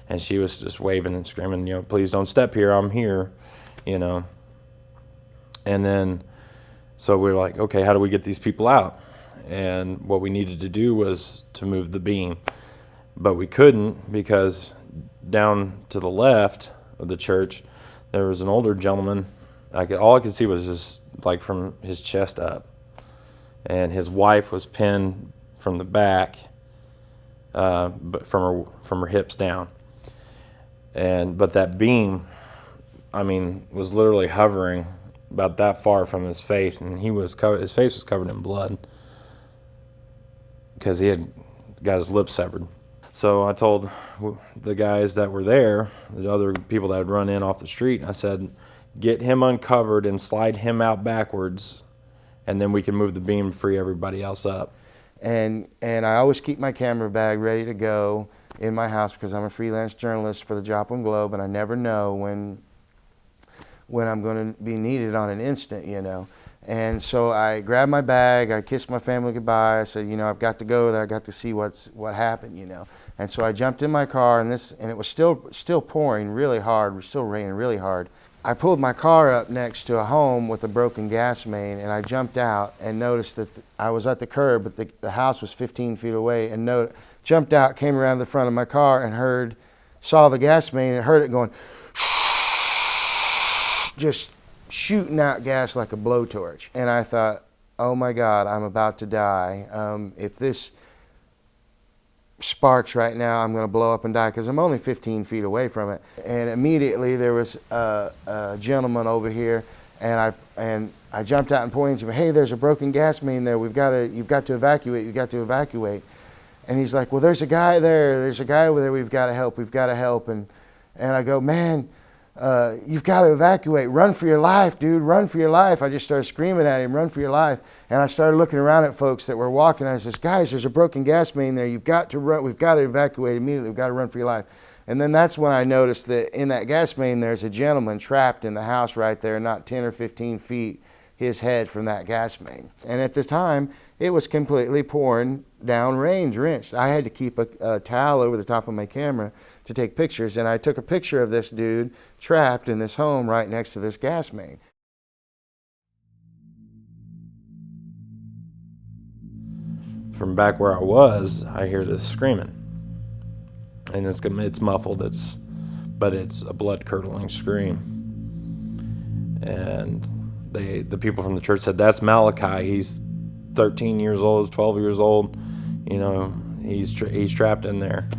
and she was just waving and screaming, you know, "Please don't step here, I'm here," you know. And then, so we were like, okay, how do we get these people out? And what we needed to do was to move the beam, but we couldn't, because down to the left of the church, there was an older gentleman. All I could see was just like from his chest up, and his wife was pinned from the back, but from her hips down. But that beam, I mean, was literally hovering about that far from his face, and his face was covered in blood because he had got his lip severed. So I told the guys that were there, the other people that had run in off the street, I said, "Get him uncovered and slide him out backwards, and then we can move the beam and free everybody else up." And I always keep my camera bag ready to go in my house, because I'm a freelance journalist for the Joplin Globe, and I never know when I'm going to be needed on an instant, you know. And so I grabbed my bag, I kissed my family goodbye, I said, you know, I've got to go there, I got to see what happened, you know. And so I jumped in my car, and it was still pouring really hard, it was still raining really hard. I pulled my car up next to a home with a broken gas main, and I jumped out and noticed that I was at the curb, but the house was 15 feet away, and jumped out, came around the front of my car, and saw the gas main, and heard it going, just shooting out gas like a blowtorch. And I thought, oh my God, I'm about to die. If this sparks right now, I'm going to blow up and die, because I'm only 15 feet away from it. And immediately there was a gentleman over here, and I jumped out and pointed to him, "Hey, there's a broken gas main there. You've got to evacuate. You've got to evacuate." And he's like, "Well, there's a guy there. There's a guy over there. We've got to help. We've got to help." And I go, "Man, you've got to evacuate. Run for your life, dude. Run for your life." I just started screaming at him, "Run for your life." And I started looking around at folks that were walking. I says, "Guys, there's a broken gas main there. You've got to run. We've got to evacuate immediately. We've got to run for your life." And then that's when I noticed that in that gas main, there's a gentleman trapped in the house right there, not 10 or 15 feet, his head from that gas main. And at this time, it was completely pouring down rain, drenched. I had to keep a towel over the top of my camera to take pictures, and I took a picture of this dude trapped in this home right next to this gas main. From back where I was, I hear this screaming, and it's muffled, but it's a blood-curdling scream. And the people from the church said, "That's Malachi. He's 13 years old, 12 years old. You know, he's trapped in there."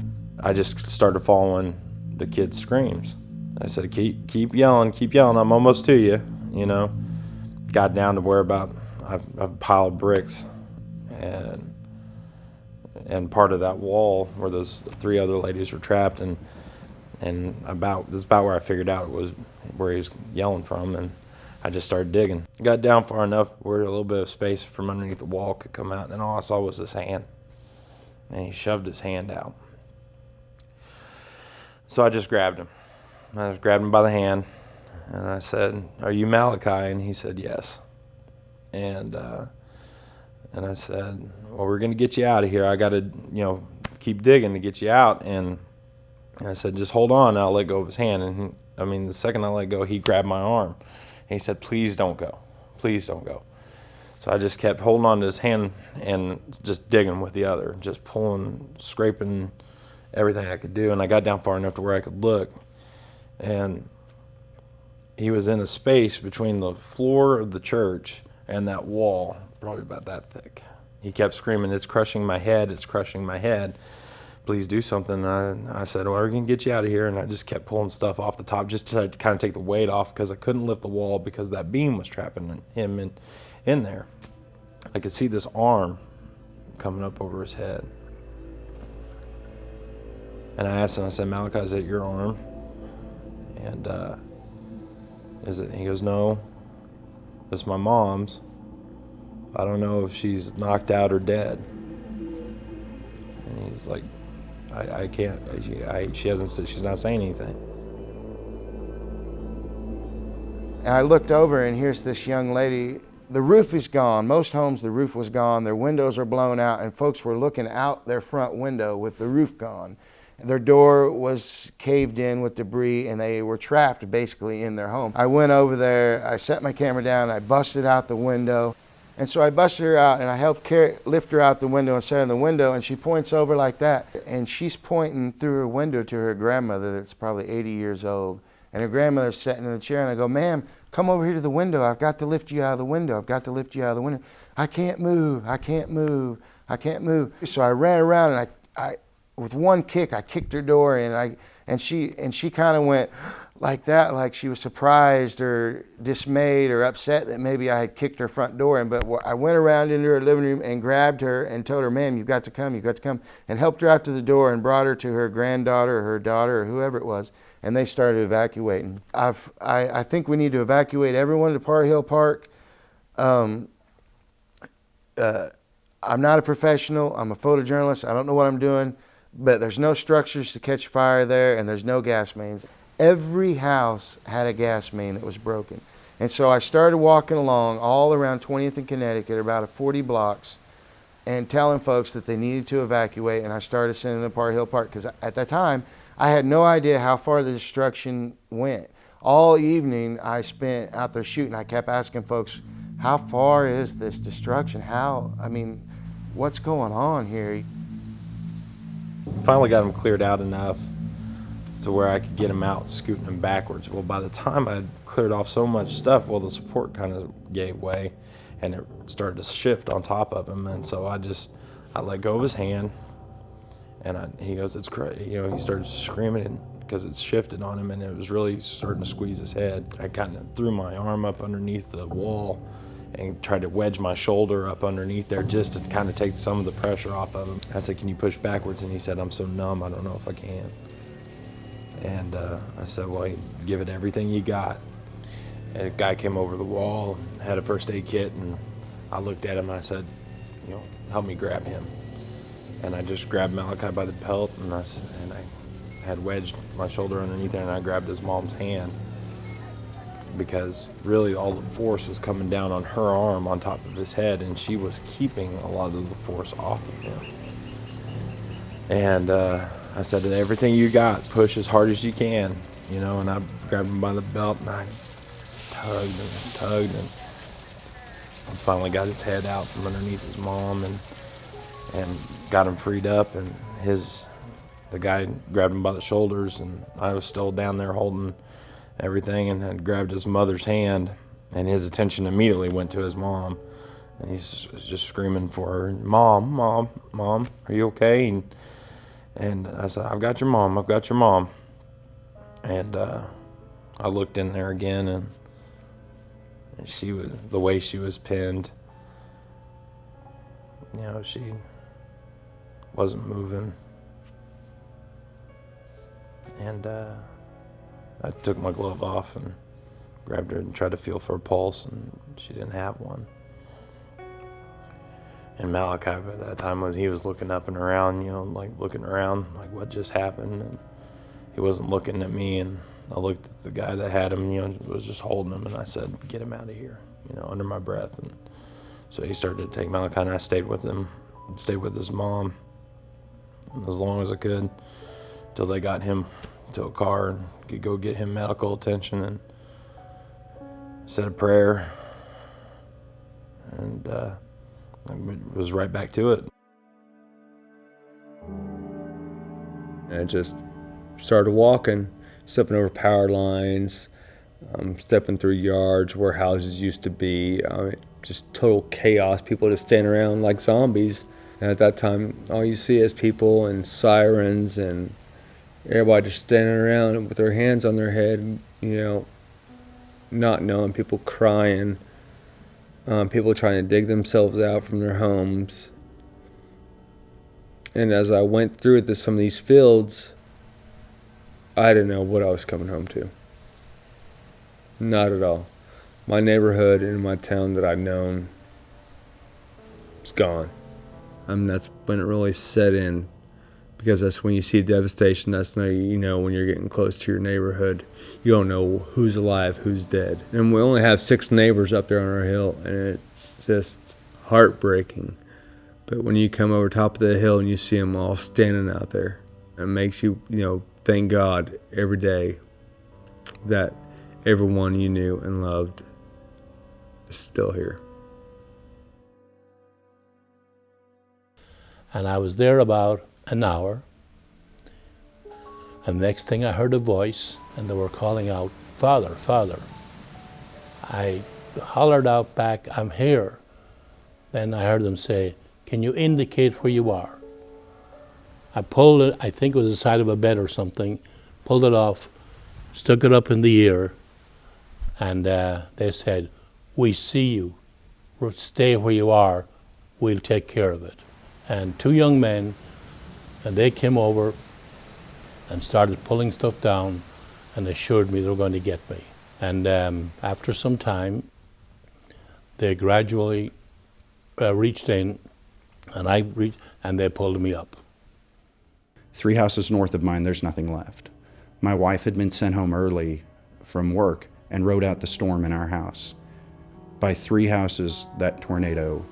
I just started following the kid's screams. I said, keep yelling, I'm almost to you, you know. Got down to where about I've piled bricks, and and part of that wall where those 3 other ladies were trapped, and this is about where I figured out it was where he was yelling from, and I just started digging. Got down far enough where a little bit of space from underneath the wall could come out, and all I saw was his hand, and he shoved his hand out. So I just grabbed him. I just grabbed him by the hand, and I said, "Are you Malachi?" And he said, "Yes." And I said, "Well, we're going to get you out of here. I got to, keep digging to get you out." And I said, "Just hold on." I'll let go of his hand. And the second I let go, he grabbed my arm. And he said, "Please don't go. Please don't go." So I just kept holding on to his hand and just digging with the other, just pulling, scraping everything I could do. And I got down far enough to where I could look. And he was in a space between the floor of the church and that wall, probably about that thick. He kept screaming, "It's crushing my head, it's crushing my head. Please do something." And I said, "Well, we're going to get you out of here." And I just kept pulling stuff off the top just to kind of take the weight off, because I couldn't lift the wall because that beam was trapping him in there. I could see this arm coming up over his head. And I asked him, I said, "Malachi, is that your arm?" And is it? He goes, "No, it's my mom's. I don't know if she's knocked out or dead." And he's like, I can't, she hasn't said, she's not saying anything. And I looked over, and here's this young lady. The roof is gone. Most homes, the roof was gone. Their windows are blown out, and folks were looking out their front window with the roof gone. Their door was caved in with debris, and they were trapped basically in their home. I went over there, I set my camera down, I busted out the window. And so I busted her out, and I helped lift her out the window and set her in the window, and she points over like that. And she's pointing through her window to her grandmother that's probably 80 years old. And her grandmother's sitting in the chair, and I go, "Ma'am, come over here to the window. I've got to lift you out of the window. I've got to lift you out of the window." "I can't move, I can't move, I can't move." So I ran around, and I with one kick, I kicked her door in, and she kind of went like that, like she was surprised or dismayed or upset that maybe I had kicked her front door in. But I went around into her living room and grabbed her and told her, "Ma'am, you've got to come, and helped her out to the door and brought her to her granddaughter or her daughter or whoever it was, and they started evacuating. I think we need to evacuate everyone to Par Hill Park. I'm not a professional. I'm a photojournalist. I don't know what I'm doing. But there's no structures to catch fire there, and there's no gas mains. Every house had a gas main that was broken. And so I started walking along all around 20th and Connecticut, about 40 blocks, and telling folks that they needed to evacuate. And I started sending them to Par Hill Park, because at that time, I had no idea how far the destruction went. All evening, I spent out there shooting. I kept asking folks, how far is this destruction? What's going on here? Finally got them cleared out enough to where I could get them out, scooting them backwards. Well, by the time I had cleared off so much stuff, the support kind of gave way, and it started to shift on top of him. And so I let go of his hand, and he goes, "It's crazy." He started screaming because it's shifted on him, and it was really starting to squeeze his head. I kind of threw my arm up underneath the wall and tried to wedge my shoulder up underneath there just to kind of take some of the pressure off of him. I said, "Can you push backwards?" And he said, "I'm so numb, I don't know if I can." And I said, "Well, give it everything you got." And a guy came over the wall, had a first aid kit, and I looked at him, I said, "Help me grab him." And I just grabbed Malachi by the pelt, and I had wedged my shoulder underneath there, and I grabbed his mom's hand, because really all the force was coming down on her arm on top of his head, and she was keeping a lot of the force off of him. And I said, "Everything you got, push as hard as you can," and I grabbed him by the belt, and I tugged, and I finally got his head out from underneath his mom, and got him freed up, and the guy grabbed him by the shoulders, and I was still down there holding everything, and had grabbed his mother's hand, and his attention immediately went to his mom, and he's just screaming for her, "Mom, Mom, Mom, are you okay?" And I said, "I've got your mom, I've got your mom." And I looked in there again, and she was, the way she was pinned, wasn't moving. And I took my glove off and grabbed her and tried to feel for a pulse, and she didn't have one. And Malachi at that time, he was looking up and around, like looking around, like what just happened, and he wasn't looking at me. And I looked at the guy that had him, was just holding him, and I said, "Get him out of here," under my breath. And so he started to take Malachi, and I stayed with him, stayed with his mom as long as I could, till they got him to a car and could go get him medical attention, and said a prayer, and I was right back to it. And I just started walking, stepping over power lines, stepping through yards where houses used to be. Just total chaos, people just standing around like zombies. And at that time, all you see is people and sirens and everybody just standing around with their hands on their head, not knowing, people crying, people trying to dig themselves out from their homes. And as I went through some of these fields, I didn't know what I was coming home to. Not at all. My neighborhood and my town that I'd known is gone. That's when it really set in, because that's when you see devastation. That's when when you're getting close to your neighborhood. You don't know who's alive, who's dead. And we only have 6 neighbors up there on our hill, and it's just heartbreaking. But when you come over top of the hill and you see them all standing out there, it makes you, thank God every day that everyone you knew and loved is still here. And I was there about an hour. And next thing I heard a voice, and they were calling out, "Father, Father." I hollered out back, "I'm here." Then I heard them say, "Can you indicate where you are?" I pulled it, I think it was the side of a bed or something, pulled it off, stuck it up in the air, and they said, "We see you. Stay where you are. We'll take care of it." And 2 young men, and they came over and started pulling stuff down and assured me they were going to get me. And after some time, they gradually reached in, and they pulled me up. 3 houses north of mine, there's nothing left. My wife had been sent home early from work and rode out the storm in our house. By 3 houses, that tornado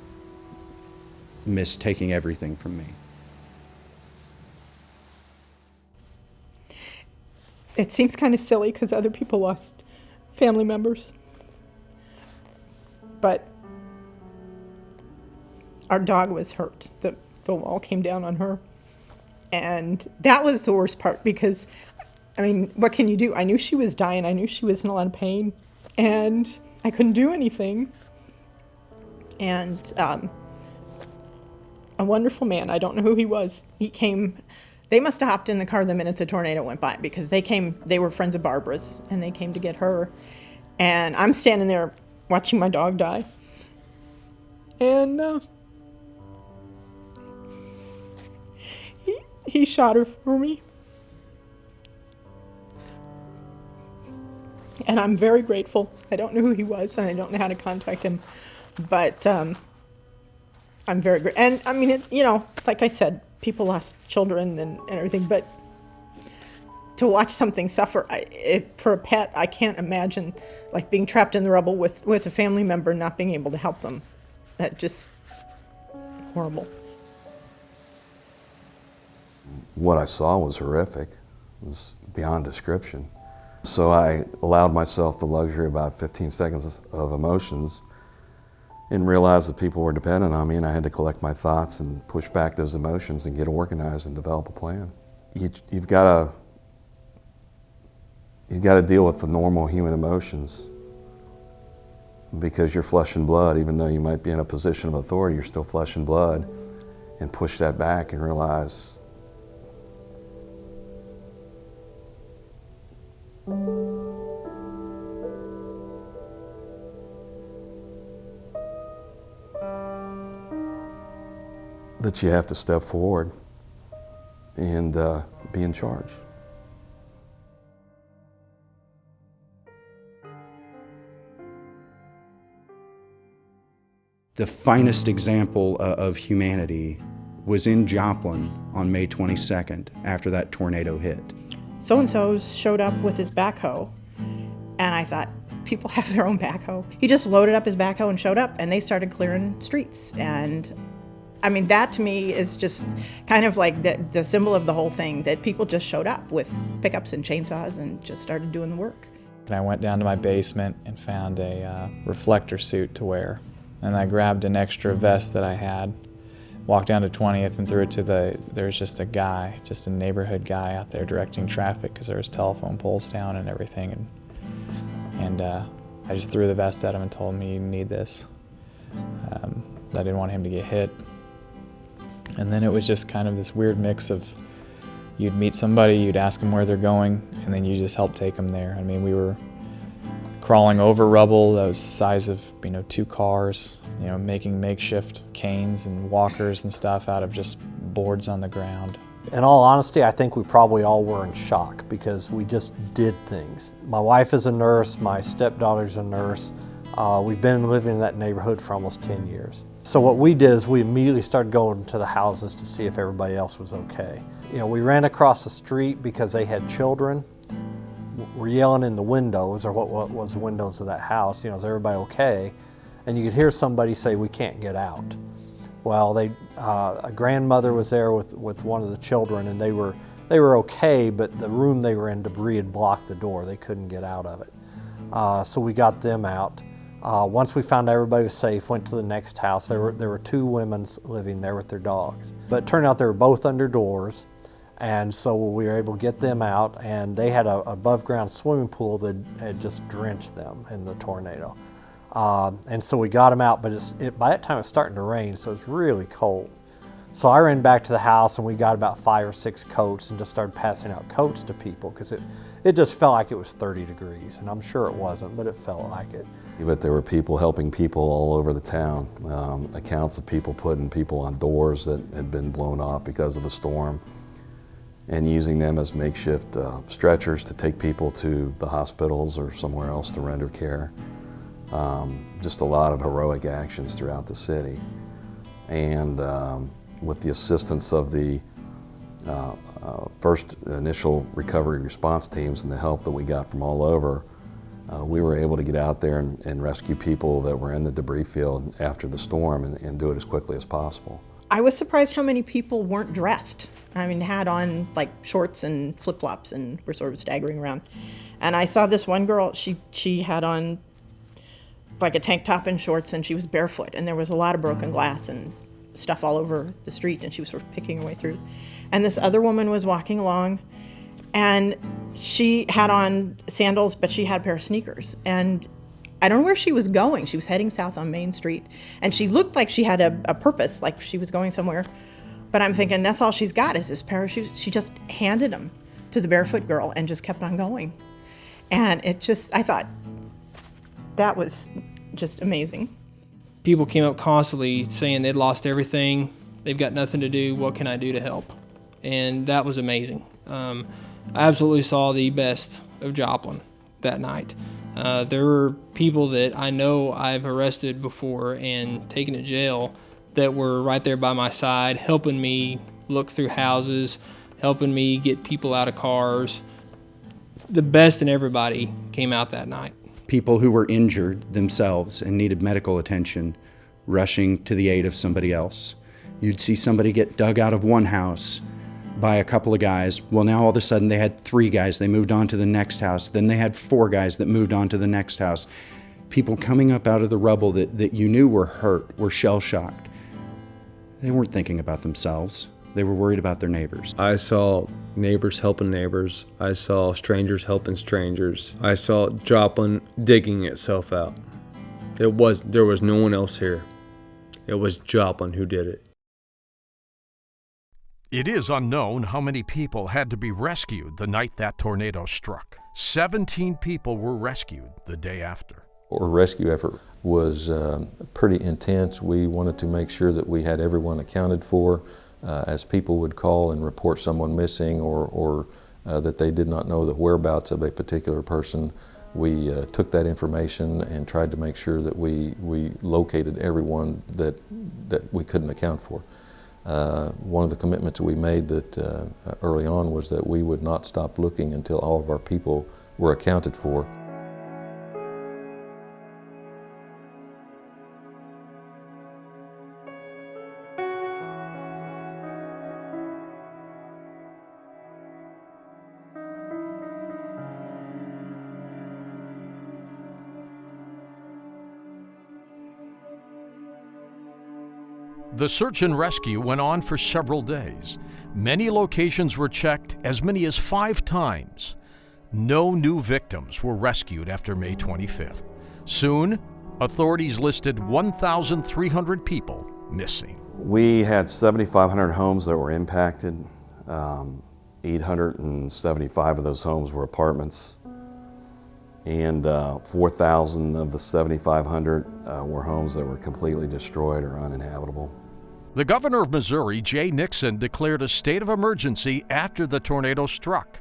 missed taking everything from me. It seems kind of silly because other people lost family members. But our dog was hurt. The wall came down on her. And that was the worst part because, what can you do? I knew she was dying. I knew she was in a lot of pain. And I couldn't do anything. And a wonderful man, I don't know who he was, he came. They must have hopped in the car the minute the tornado went by because they were friends of Barbara's, and they came to get her. And I'm standing there watching my dog die. And he shot her for me. And I'm very grateful. I don't know who he was, and I don't know how to contact him. But I'm very grateful. And like I said, people lost children and everything, but to watch something suffer, for a pet, I can't imagine like being trapped in the rubble with a family member not being able to help them. That just horrible. What I saw was horrific. It was beyond description. So I allowed myself the luxury of about 15 seconds of emotions and realized that people were dependent on me, and I had to collect my thoughts and push back those emotions and get organized and develop a plan. You've got to deal with the normal human emotions because you're flesh and blood. Even though you might be in a position of authority, you're still flesh and blood, and push that back and realize that you have to step forward and be in charge. The finest example of humanity was in Joplin on May 22nd after that tornado hit. So-and-so showed up with his backhoe, and I thought, people have their own backhoe. He just loaded up his backhoe and showed up, and they started clearing streets. And I mean, that to me is just kind of like the symbol of the whole thing, that people just showed up with pickups and chainsaws and just started doing the work. And I went down to my basement and found a reflector suit to wear. And I grabbed an extra vest that I had, walked down to 20th and threw it to there's just a guy, just a neighborhood guy out there directing traffic because there was telephone poles down and everything. And I just threw the vest at him and told him, you need this. I didn't want him to get hit. And then it was just kind of this weird mix of, you'd meet somebody, you'd ask them where they're going, and then you just help take them there. I mean, we were crawling over rubble that was the size of, 2 cars, making makeshift canes and walkers and stuff out of just boards on the ground. In all honesty, I think we probably all were in shock because we just did things. My wife is a nurse, my stepdaughter's a nurse. We've been living in that neighborhood for almost 10 years. So what we did is we immediately started going to the houses to see if everybody else was okay. We ran across the street because they had children. We're yelling in the windows, or what was the windows of that house, is everybody okay? And you could hear somebody say, we can't get out. Well, a grandmother was there with one of the children, and they were okay, but the room they were in, debris had blocked the door. They couldn't get out of it. So we got them out. Once we found everybody was safe, went to the next house. There were 2 women living there with their dogs. But it turned out they were both under doors, and so we were able to get them out, and they had an above-ground swimming pool that had just drenched them in the tornado. And so we got them out, but by that time it was starting to rain, so it was really cold. So I ran back to the house, and we got about 5 or 6 coats and just started passing out coats to people because it just felt like it was 30 degrees, and I'm sure it wasn't, but it felt like it. But there were people helping people all over the town. Accounts of people putting people on doors that had been blown off because of the storm and using them as makeshift stretchers to take people to the hospitals or somewhere else to render care. Just a lot of heroic actions throughout the city. And with the assistance of the first initial recovery response teams and the help that we got from all over, we were able to get out there and rescue people that were in the debris field after the storm and do it as quickly as possible. I was surprised how many people weren't dressed. I mean, had on like shorts and flip-flops and were sort of staggering around. And I saw this one girl, she had on like a tank top and shorts, and she was barefoot, and there was a lot of broken glass and stuff all over the street, and she was sort of picking her way through. And this other woman was walking along, and she had on sandals, but she had a pair of sneakers. And I don't know where she was going. She was heading south on Main Street, and she looked like she had a purpose, like she was going somewhere. But I'm thinking, that's all she's got is this pair of shoes. She just handed them to the barefoot girl and just kept on going. And I thought, that was just amazing. People came up constantly saying they'd lost everything, they've got nothing to do, what can I do to help? And that was amazing. I absolutely saw the best of Joplin that night. There were people that I know I've arrested before and taken to jail that were right there by my side, helping me look through houses, helping me get people out of cars. The best in everybody came out that night. People who were injured themselves and needed medical attention rushing to the aid of somebody else. You'd see somebody get dug out of one house by a couple of guys. Well, now all of a sudden they had 3 guys. They moved on to the next house. Then they had 4 guys that moved on to the next house. People coming up out of the rubble that you knew were hurt, were shell-shocked. They weren't thinking about themselves. They were worried about their neighbors. I saw neighbors helping neighbors. I saw strangers helping strangers. I saw Joplin digging itself out. There was no one else here. It was Joplin who did it. It is unknown how many people had to be rescued the night that tornado struck. 17 people were rescued the day after. Our rescue effort was pretty intense. We wanted to make sure that we had everyone accounted for, as people would call and report someone missing or that they did not know the whereabouts of a particular person, we took that information and tried to make sure that we located everyone that we couldn't account for. One of the commitments we made that early on was that we would not stop looking until all of our people were accounted for. The search and rescue went on for several days. Many locations were checked as many as 5 times. No new victims were rescued after May 25th. Soon, authorities listed 1,300 people missing. We had 7,500 homes that were impacted. 875 of those homes were apartments. And 4,000 of the 7,500 were homes that were completely destroyed or uninhabitable. The governor of Missouri, Jay Nixon, declared a state of emergency after the tornado struck.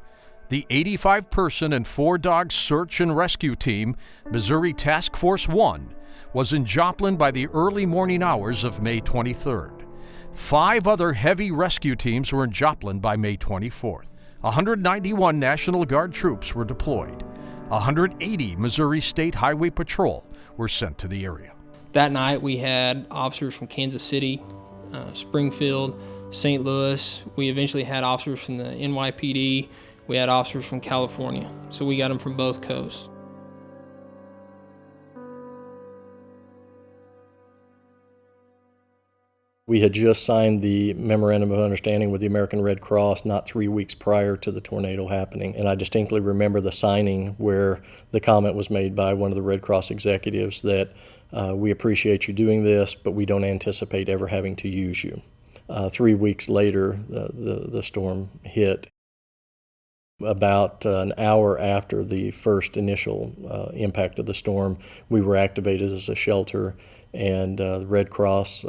The 85-person and 4-dog search and rescue team, Missouri Task Force 1, was in Joplin by the early morning hours of May 23rd. 5 other heavy rescue teams were in Joplin by May 24th. 191 National Guard troops were deployed. 180 Missouri State Highway Patrol were sent to the area. That night we had officers from Kansas City, Springfield, St. Louis. We eventually had officers from the NYPD. We had officers from California. So we got them from both coasts. We had just signed the Memorandum of Understanding with the American Red Cross not 3 weeks prior to the tornado happening. And I distinctly remember the signing where the comment was made by one of the Red Cross executives that we appreciate you doing this, but we don't anticipate ever having to use you. 3 weeks later, the storm hit. About an hour after the first initial impact of the storm, we were activated as a shelter, and the Red Cross,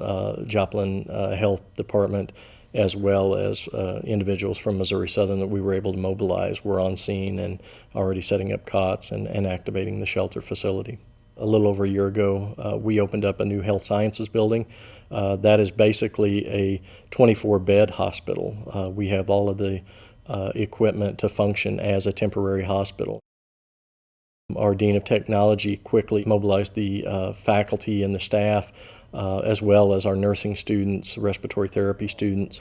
Joplin Health Department, as well as individuals from Missouri Southern that we were able to mobilize were on scene and already setting up cots and activating the shelter facility. A little over a year ago, we opened up a new health sciences building. That is basically a 24-bed hospital. We have all of the equipment to function as a temporary hospital. Our Dean of Technology quickly mobilized the faculty and the staff, as well as our nursing students, respiratory therapy students.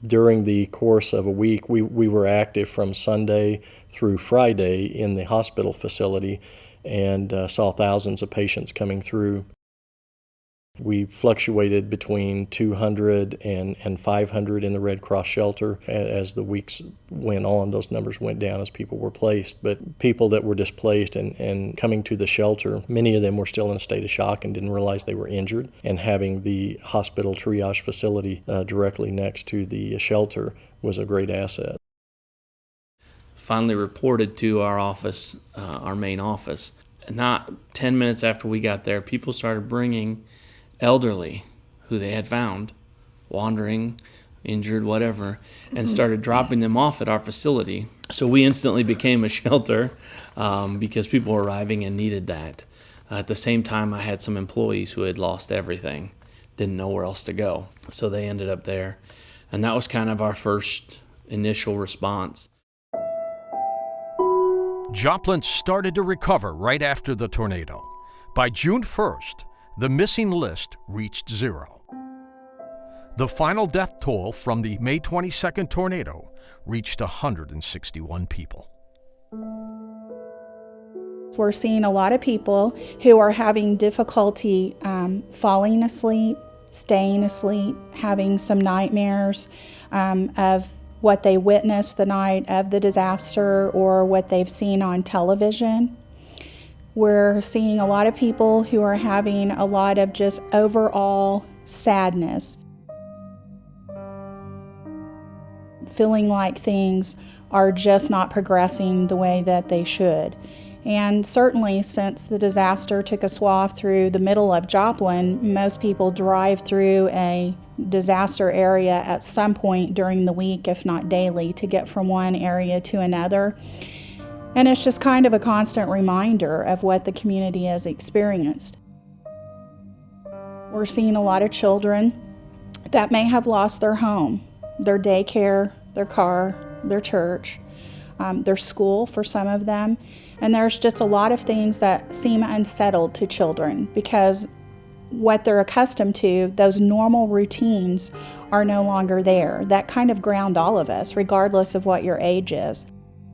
During the course of a week, we were active from Sunday through Friday in the hospital facility and saw thousands of patients coming through. We fluctuated between 200 and 500 in the Red Cross shelter. As the weeks went on, those numbers went down as people were placed. But people that were displaced and coming to the shelter, many of them were still in a state of shock and didn't realize they were injured. And having the hospital triage facility directly next to the shelter was a great asset. Finally reported to our office, our main office. Not 10 minutes after we got there, people started bringing elderly who they had found wandering, injured, whatever, and started dropping them off at our facility. So we instantly became a shelter because people were arriving and needed that. At the same time, I had some employees who had lost everything, didn't know where else to go. So they ended up there. And that was kind of our first initial response. Joplin started to recover right after the tornado. By June 1st, the missing list reached 0. The final death toll from the May 22nd tornado reached 161 people. We're seeing a lot of people who are having difficulty falling asleep, staying asleep, having some nightmares of what they witnessed the night of the disaster or what they've seen on television. We're seeing a lot of people who are having a lot of just overall sadness, feeling like things are just not progressing the way that they should. And certainly since the disaster took a swath through the middle of Joplin, most people drive through a disaster area at some point during the week, if not daily, to get from one area to another. And it's just kind of a constant reminder of what the community has experienced. We're seeing a lot of children that may have lost their home, their daycare, their car, their church, their school for some of them. And there's just a lot of things that seem unsettled to children because what they're accustomed to, those normal routines, are no longer there. That kind of ground all of us, regardless of what your age is.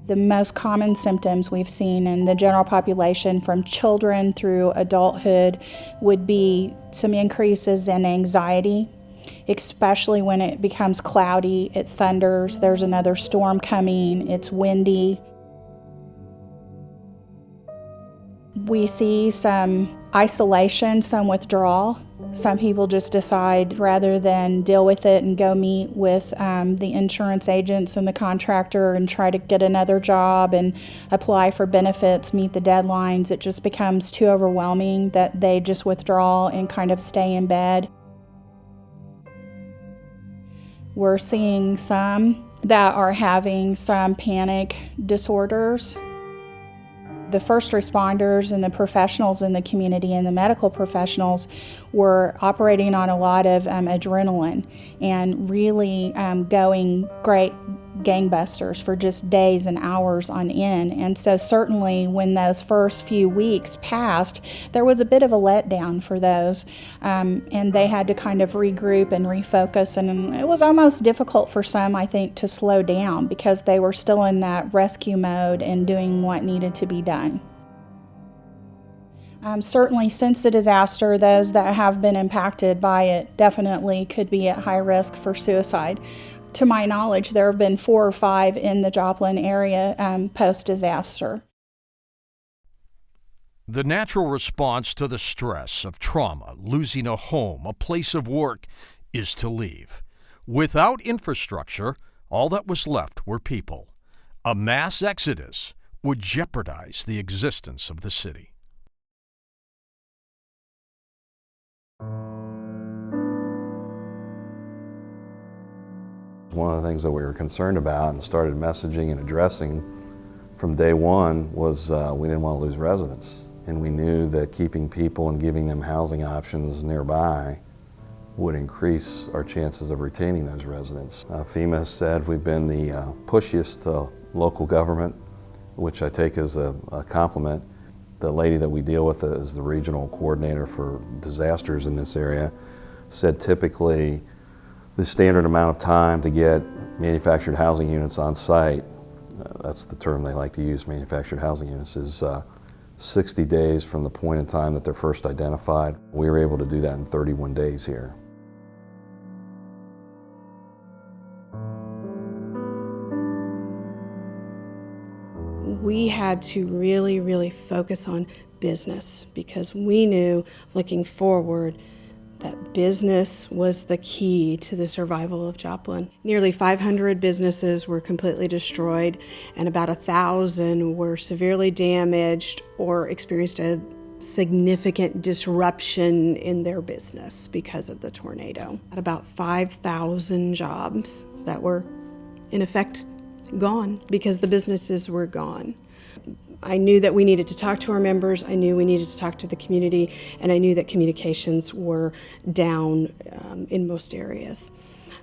The most common symptoms we've seen in the general population from children through adulthood would be some increases in anxiety, especially when it becomes cloudy, it thunders, there's another storm coming, it's windy. We see some isolation, some withdrawal. Some people just decide rather than deal with it and go meet with the insurance agents and the contractor and try to get another job and apply for benefits, meet the deadlines, it just becomes too overwhelming that they just withdraw and kind of stay in bed. We're seeing some that are having some panic disorders. The first responders and the professionals in the community and the medical professionals were operating on a lot of adrenaline and really going great gangbusters for just days and hours on end. And so certainly when those first few weeks passed, there was a bit of a letdown for those. And they had to kind of regroup and refocus. And it was almost difficult for some, I think, to slow down because they were still in that rescue mode and doing what needed to be done. Certainly since the disaster, those that have been impacted by it definitely could be at high risk for suicide. To my knowledge, there have been 4 or 5 in the Joplin area post-disaster. The natural response to the stress of trauma, losing a home, a place of work, is to leave. Without infrastructure, all that was left were people. A mass exodus would jeopardize the existence of the city. One of the things that we were concerned about and started messaging and addressing from day one was we didn't want to lose residents. And we knew that keeping people and giving them housing options nearby would increase our chances of retaining those residents. FEMA has said we've been the pushiest to local government, which I take as a compliment. The lady that we deal with as the regional coordinator for disasters in this area said typically the standard amount of time to get manufactured housing units on site, that's the term they like to use, manufactured housing units, is 60 days from the point in time that they're first identified. We were able to do that in 31 days here. We had to really focus on business because we knew looking forward that business was the key to the survival of Joplin. Nearly 500 businesses were completely destroyed and about 1,000 were severely damaged or experienced a significant disruption in their business because of the tornado. About 5,000 jobs that were in effect gone because the businesses were gone. I knew that we needed to talk to our members, I knew we needed to talk to the community, and I knew that communications were down in most areas.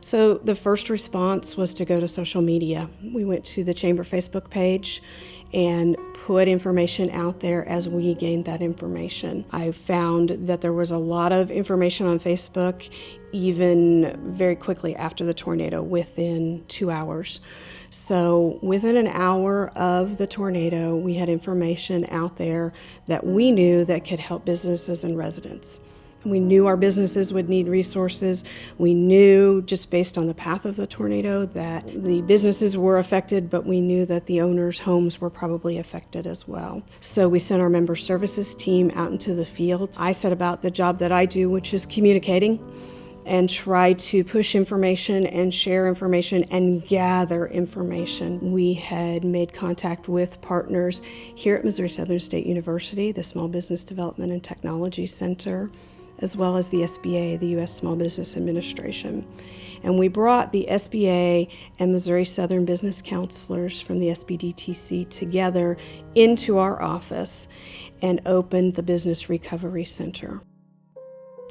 So the first response was to go to social media. We went to the Chamber Facebook page and put information out there as we gained that information. I found that there was a lot of information on Facebook even very quickly after the tornado, within 2 hours. So within an hour of the tornado, we had information out there that we knew that could help businesses and residents. We knew our businesses would need resources. We knew, just based on the path of the tornado, that the businesses were affected, but we knew that the owners' homes were probably affected as well. So we sent our member services team out into the field. I set about the job that I do, which is communicating, and try to push information and share information and gather information. We had made contact with partners here at Missouri Southern State University, the Small Business Development and Technology Center, as well as the SBA, the U.S. Small Business Administration. And we brought the SBA and Missouri Southern business counselors from the SBDTC together into our office and opened the Business Recovery Center.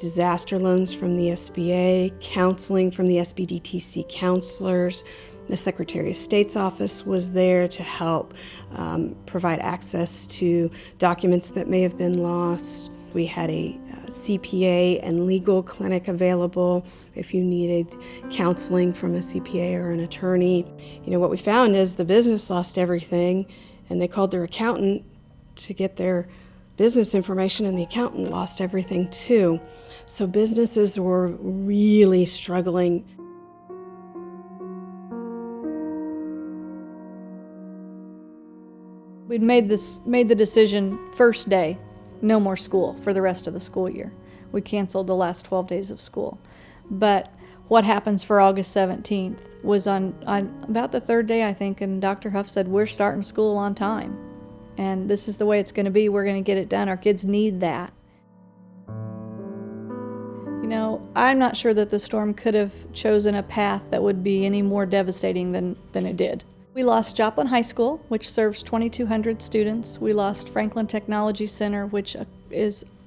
Disaster loans from the SBA, counseling from the SBDTC counselors. The Secretary of State's office was there to help provide access to documents that may have been lost. We had a CPA and legal clinic available if you needed counseling from a CPA or an attorney. You know, what we found is the business lost everything, and they called their accountant to get their business information, and the accountant lost everything too. So businesses were really struggling. We'd made the decision first day, no more school for the rest of the school year. We canceled the last 12 days of school. But what happens for August 17th was on about the third day, I think, and Dr. Huff said, we're starting school on time. And this is the way it's going to be. We're going to get it done. Our kids need that. You know, I'm not sure that the storm could have chosen a path that would be any more devastating than it did. We lost Joplin High School, which serves 2,200 students. We lost Franklin Technology Center, which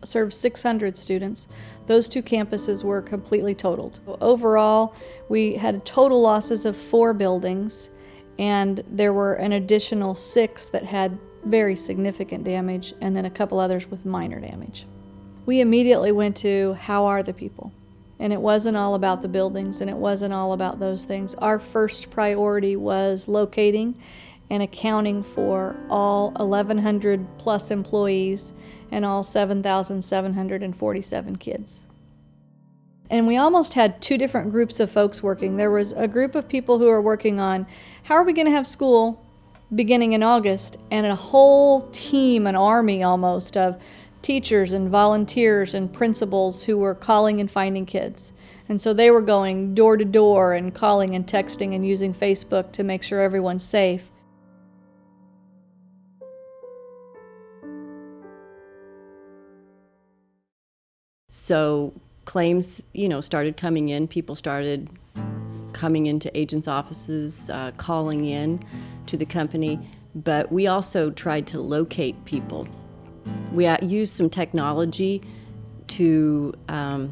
serves 600 students. Those two campuses were completely totaled. Overall, we had total losses of 4 buildings, and there were an additional 6 that had very significant damage, and then a couple others with minor damage. We immediately went to, how are the people? And it wasn't all about the buildings, and it wasn't all about those things. Our first priority was locating and accounting for all 1,100 plus employees and all 7,747 kids. And we almost had 2 different groups of folks working. There was a group of people who are working on, how are we going to have school beginning in August, and a whole team, an army almost, of teachers and volunteers and principals who were calling and finding kids. And so they were going door to door and calling and texting and using Facebook to make sure everyone's safe. So claims, started coming in. People started coming into agents' offices, calling in to the company. But we also tried to locate people. We used some technology to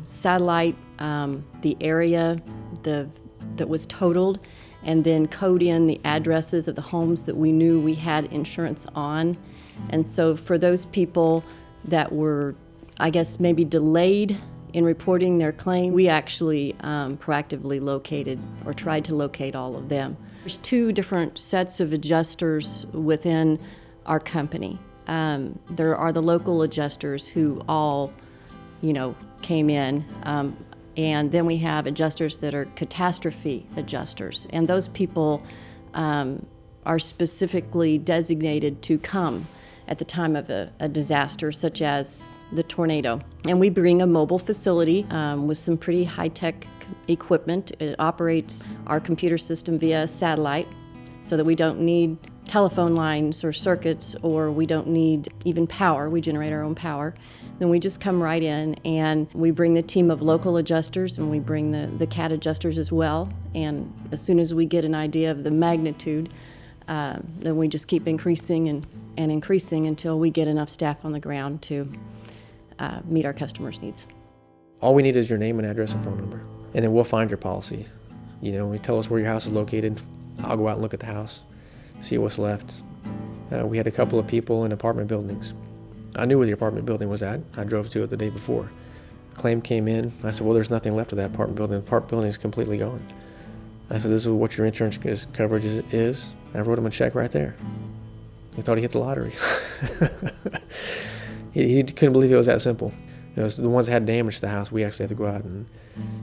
satellite the area that was totaled, and then code in the addresses of the homes that we knew we had insurance on. And so for those people that were, I guess, maybe delayed in reporting their claim, we actually proactively located or tried to locate all of them. There's 2 different sets of adjusters within our company. There are the local adjusters who all, came in, and then we have adjusters that are catastrophe adjusters, and those people are specifically designated to come at the time of a disaster, such as the tornado. And we bring a mobile facility with some pretty high-tech equipment. It operates our computer system via satellite, so that we don't need telephone lines or circuits, or we don't need even power. We generate our own power. Then we just come right in, and we bring the team of local adjusters, and we bring the CAT adjusters as well. And as soon as we get an idea of the magnitude, then we just keep increasing and increasing until we get enough staff on the ground to meet our customers' needs. All we need is your name and address and phone number, and then we'll find your policy. We tell us where your house is located. I'll go out and look at the house, see what's left. We had a couple of people in apartment buildings. I knew where the apartment building was at. I drove to it the day before. A claim came in. I said, well, there's nothing left of that apartment building. The apartment building is completely gone. I said, this is what your insurance coverage is. And I wrote him a check right there. He thought he hit the lottery. he couldn't believe it was that simple. So the ones that had damage to the house, we actually have to go out and,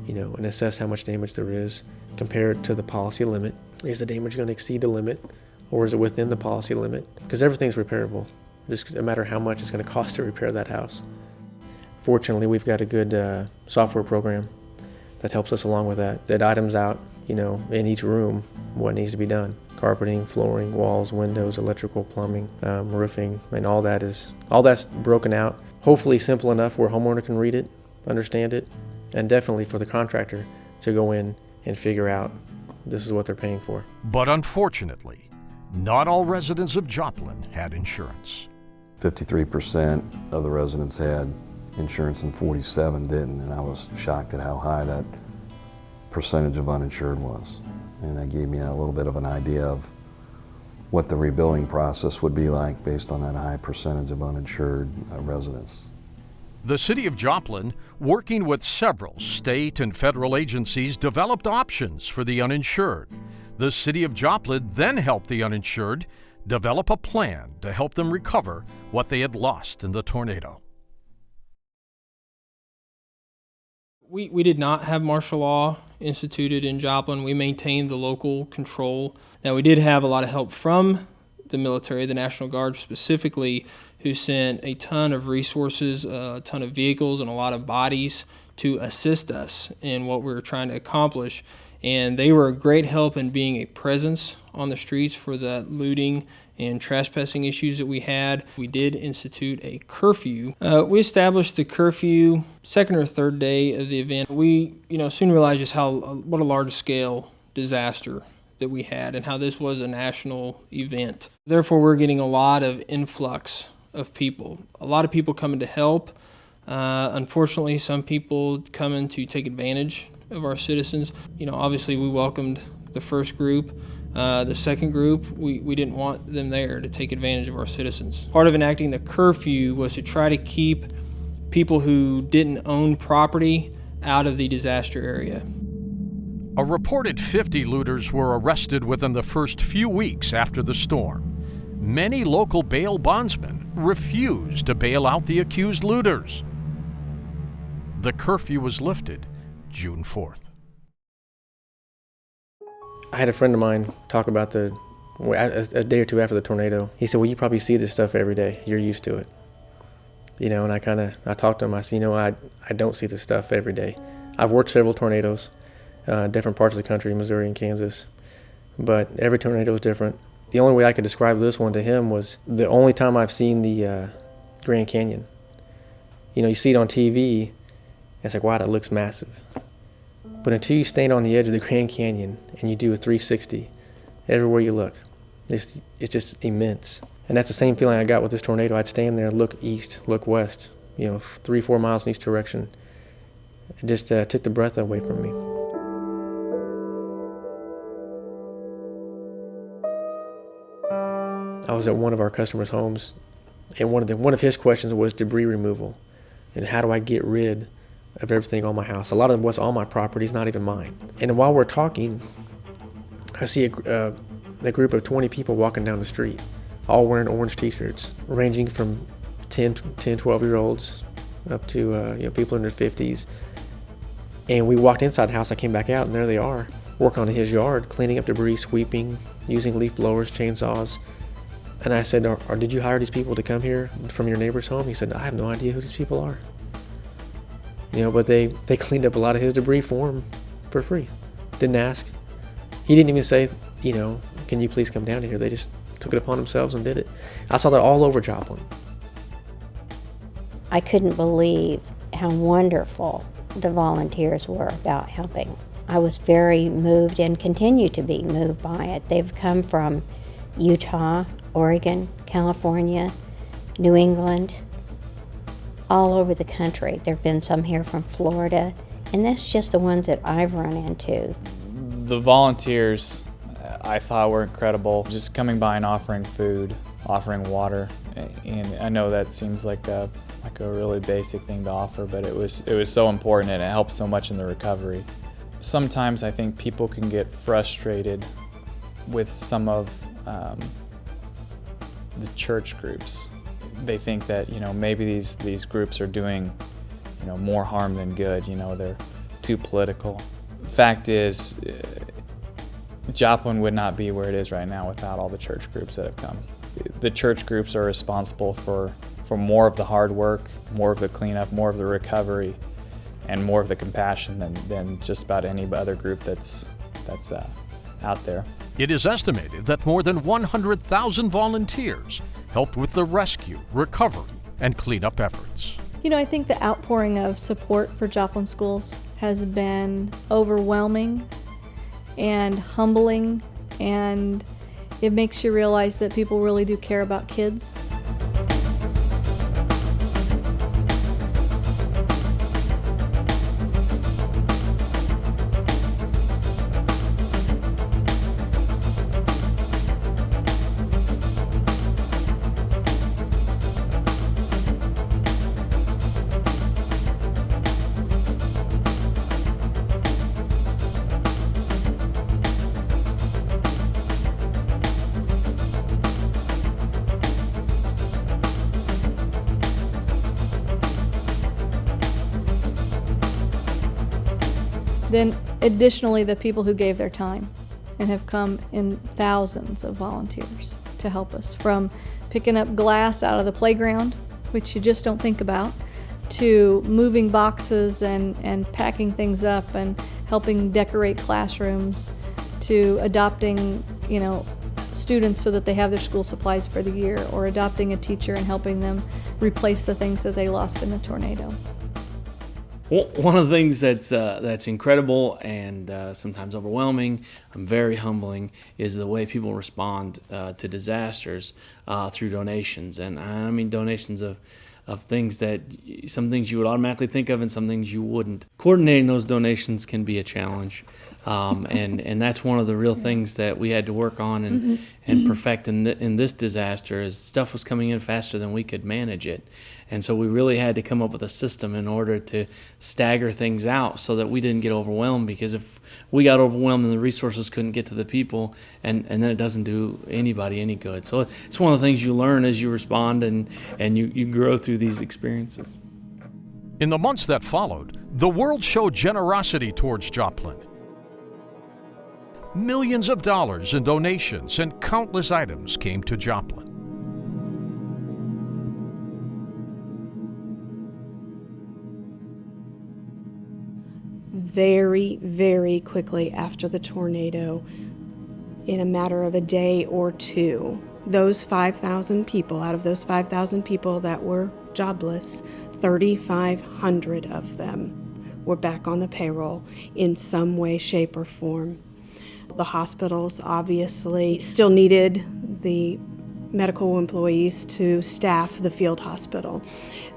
and assess how much damage there is compared to the policy limit. Is the damage going to exceed the limit, or is it within the policy limit? Because everything's repairable. Just no matter how much it's going to cost to repair that house. Fortunately, we've got a good software program that helps us along with that. That items out, in each room what needs to be done. Carpeting, flooring, walls, windows, electrical, plumbing, roofing, and all that's broken out. Hopefully simple enough where a homeowner can read it understand it, and definitely for the contractor to go in and figure out this is what they're paying for. But unfortunately, not all residents of Joplin had insurance. 53% of the residents had insurance and 47 didn't, and I was shocked at how high that percentage of uninsured was. And that gave me a little bit of an idea of what the rebuilding process would be like based on that high percentage of uninsured residents. The City of Joplin, working with several state and federal agencies, developed options for the uninsured. The City of Joplin then helped the uninsured develop a plan to help them recover what they had lost in the tornado. We did not have martial law instituted in Joplin. We maintained the local control. Now, we did have a lot of help from the military, the National Guard specifically, who sent a ton of resources, a ton of vehicles, and a lot of bodies to assist us in what we were trying to accomplish. And they were a great help in being a presence on the streets for the looting and trespassing issues that we had. We did institute a curfew. We established the curfew second or third day of the event. We, soon realized just what a large scale disaster that we had and how this was a national event. Therefore, we're getting a lot of influx of people. A lot of people coming to help. Unfortunately, some people coming to take advantage of our citizens. Obviously we welcomed the first group. The second group, we didn't want them there to take advantage of our citizens. Part of enacting the curfew was to try to keep people who didn't own property out of the disaster area. A reported 50 looters were arrested within the first few weeks after the storm. Many local bail bondsmen refused to bail out the accused looters. The curfew was lifted June 4th. I had a friend of mine talk about a day or two after the tornado. He said, well, you probably see this stuff every day. You're used to it. And I talked to him. I said, I don't see this stuff every day. I've worked several tornadoes, different parts of the country, Missouri and Kansas, but every tornado is different. The only way I could describe this one to him was the only time I've seen the Grand Canyon. You see it on TV, and it's like, wow, that looks massive. But until you stand on the edge of the Grand Canyon and you do a 360, everywhere you look, it's just immense. And that's the same feeling I got with this tornado. I'd stand there, look east, look west, 3-4 miles in each direction. It just took the breath away from me. I was at one of our customers' homes, and one of his questions was debris removal, and how do I get rid of everything on my house. A lot of what's on my property is not even mine. And while we're talking, I see a group of 20 people walking down the street, all wearing orange t-shirts, ranging from 10, 12-year-olds up to people in their 50s. And we walked inside the house. I came back out, and there they are, working on his yard, cleaning up debris, sweeping, using leaf blowers, chainsaws. And I said, did you hire these people to come here from your neighbor's home? He said, I have no idea who these people are. But they cleaned up a lot of his debris for him for free. Didn't ask. He didn't even say, can you please come down here? They just took it upon themselves and did it. I saw that all over Joplin. I couldn't believe how wonderful the volunteers were about helping. I was very moved and continue to be moved by it. They've come from Utah, Oregon, California, New England, all over the country. There have been some here from Florida, and that's just the ones that I've run into. The volunteers I thought were incredible, just coming by and offering food, offering water, and I know that seems like a really basic thing to offer, but it was so important and it helped so much in the recovery. Sometimes I think people can get frustrated with some of the church groups. They think that maybe these groups are doing more harm than good. They're too political. Fact is, Joplin would not be where it is right now without all the church groups that have come. The church groups are responsible for more of the hard work, more of the cleanup, more of the recovery, and more of the compassion than just about any other group that's out there. It is estimated that more than 100,000 volunteers helped with the rescue, recovery, and cleanup efforts. You know, I think the outpouring of support for Joplin schools has been overwhelming and humbling, and it makes you realize that people really do care about kids. Then additionally, the people who gave their time and have come in thousands of volunteers to help us, from picking up glass out of the playground, which you just don't think about, to moving boxes and packing things up and helping decorate classrooms, to adopting, you know, students so that they have their school supplies for the year, or adopting a teacher and helping them replace the things that they lost in the tornado. One of the things that's incredible and sometimes overwhelming and very humbling is the way people respond to disasters through donations. And I mean donations of things that, some things you would automatically think of and some things you wouldn't. Coordinating those donations can be a challenge. And that's one of the real things that we had to work on and perfect in this disaster, is stuff was coming in faster than we could manage it. And so we really had to come up with a system in order to stagger things out so that we didn't get overwhelmed, because if we got overwhelmed and the resources couldn't get to the people, and then it doesn't do anybody any good. So it's one of the things you learn as you respond and you grow through these experiences. In the months that followed, the world showed generosity towards Joplin. Millions of dollars in donations and countless items came to Joplin. Very, very quickly after the tornado, in a matter of a day or two, those 5,000 people, out of those 5,000 people that were jobless, 3,500 of them were back on the payroll in some way, shape, or form. The hospitals obviously still needed the medical employees to staff the field hospital.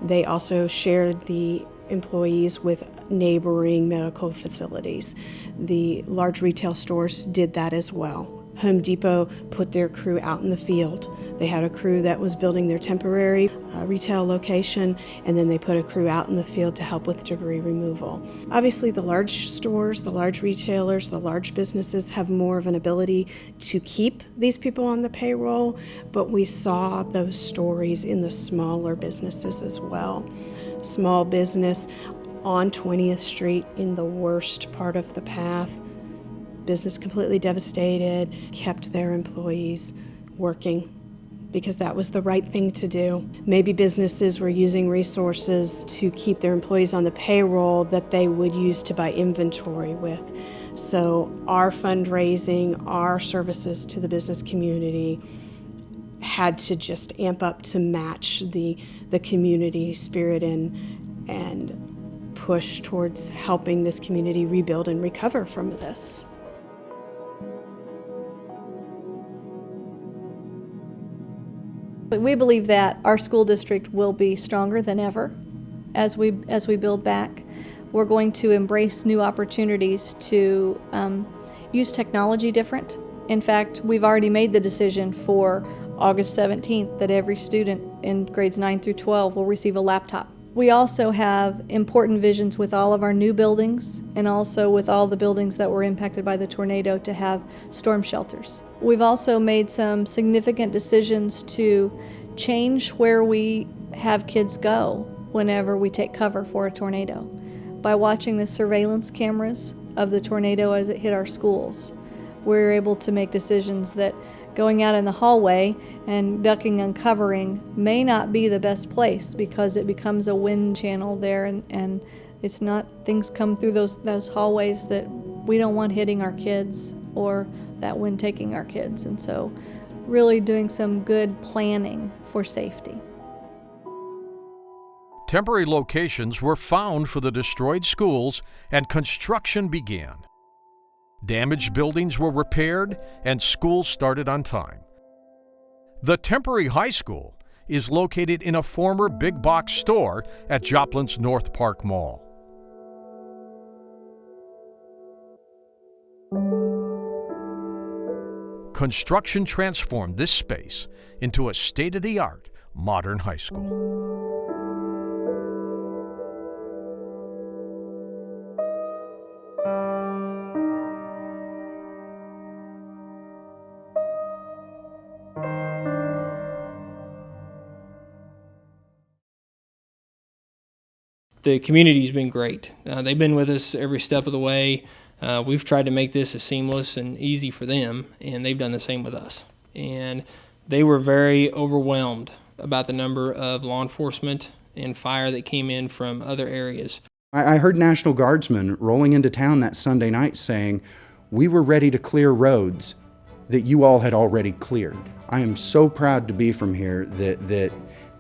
They also shared the employees with neighboring medical facilities. The large retail stores did that as well. Home Depot put their crew out in the field. They had a crew that was building their temporary retail location, and then they put a crew out in the field to help with debris removal. Obviously, the large stores, the large retailers, the large businesses have more of an ability to keep these people on the payroll, but we saw those stories in the smaller businesses as well. Small business on 20th Street in the worst part of the path. Business completely devastated, kept their employees working because that was the right thing to do. Maybe businesses were using resources to keep their employees on the payroll that they would use to buy inventory with. So our fundraising, our services to the business community had to just amp up to match the community spirit and push towards helping this community rebuild and recover from this. We believe that our school district will be stronger than ever as we build back. We're going to embrace new opportunities to use technology different. In fact, we've already made the decision for August 17th that every student in grades 9 through 12 will receive a laptop. We also have important visions with all of our new buildings and also with all the buildings that were impacted by the tornado to have storm shelters. We've also made some significant decisions to change where we have kids go whenever we take cover for a tornado. By watching the surveillance cameras of the tornado as it hit our schools, we're able to make decisions that going out in the hallway and ducking and covering may not be the best place because it becomes a wind channel there, and it's not, things come through those hallways that we don't want hitting our kids or that wind taking our kids. And so really doing some good planning for safety. Temporary locations were found for the destroyed schools and construction began. Damaged buildings were repaired and schools started on time. The temporary high school is located in a former big box store at Joplin's North Park Mall. Construction transformed this space into a state-of-the-art modern high school. The community's been great. They've been with us every step of the way. We've tried to make this as seamless and easy for them, and they've done the same with us. And they were very overwhelmed about the number of law enforcement and fire that came in from other areas. I heard National Guardsmen rolling into town that Sunday night saying, "We were ready to clear roads that you all had already cleared." I am so proud to be from here that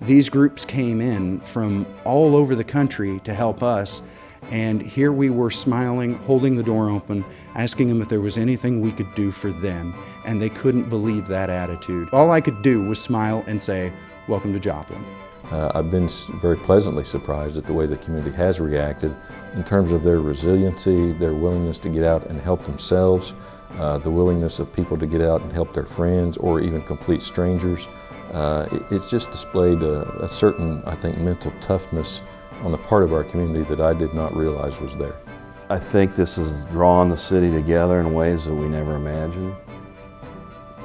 these groups came in from all over the country to help us, and here we were smiling, holding the door open, asking them if there was anything we could do for them, and they couldn't believe that attitude. All I could do was smile and say, "Welcome to Joplin." I've been very pleasantly surprised at the way the community has reacted in terms of their resiliency, their willingness to get out and help themselves, the willingness of people to get out and help their friends or even complete strangers. It's just displayed a certain, I think, mental toughness on the part of our community that I did not realize was there. I think this has drawn the city together in ways that we never imagined.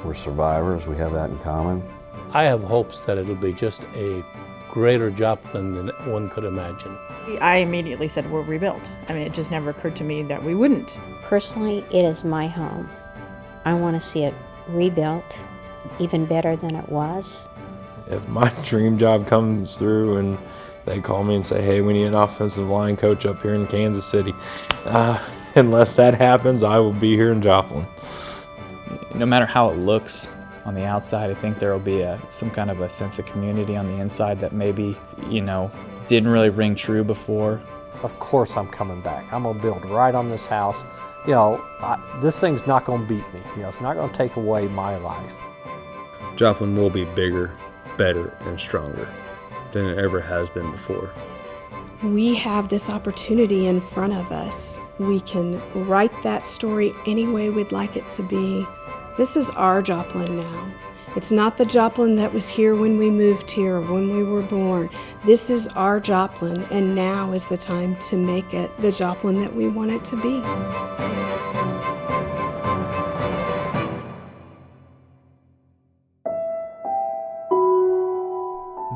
We're survivors, we have that in common. I have hopes that it'll be just a greater Joplin than one could imagine. I immediately said we're rebuilt. I mean, it just never occurred to me that we wouldn't. Personally, it is my home. I want to see it rebuilt, even better than it was. If my dream job comes through and they call me and say, "Hey, we need an offensive line coach up here in Kansas City," unless that happens, I will be here in Joplin. No matter how it looks on the outside, I think there will be some kind of a sense of community on the inside that maybe, didn't really ring true before. Of course I'm coming back. I'm gonna build right on this house. This thing's not gonna beat me. It's not gonna take away my life. Joplin will be bigger, better, and stronger than it ever has been before. We have this opportunity in front of us. We can write that story any way we'd like it to be. This is our Joplin now. It's not the Joplin that was here when we moved here or when we were born. This is our Joplin, and now is the time to make it the Joplin that we want it to be.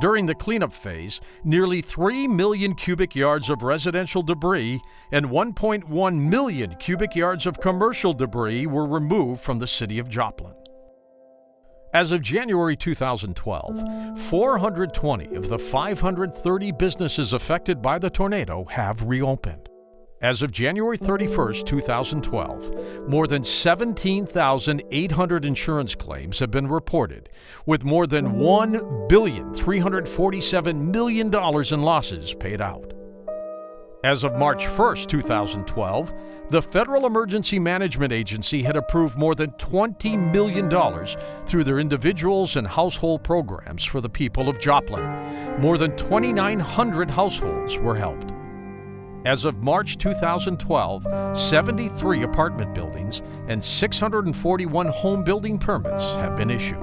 During the cleanup phase, nearly 3 million cubic yards of residential debris and 1.1 million cubic yards of commercial debris were removed from the city of Joplin. As of January 2012, 420 of the 530 businesses affected by the tornado have reopened. As of January 31st, 2012, more than 17,800 insurance claims have been reported, with more than $1,347 million in losses paid out. As of March 1st, 2012, the Federal Emergency Management Agency had approved more than $20 million through their individuals and household programs for the people of Joplin. More than 2,900 households were helped. As of March 2012, 73 apartment buildings and 641 home building permits have been issued.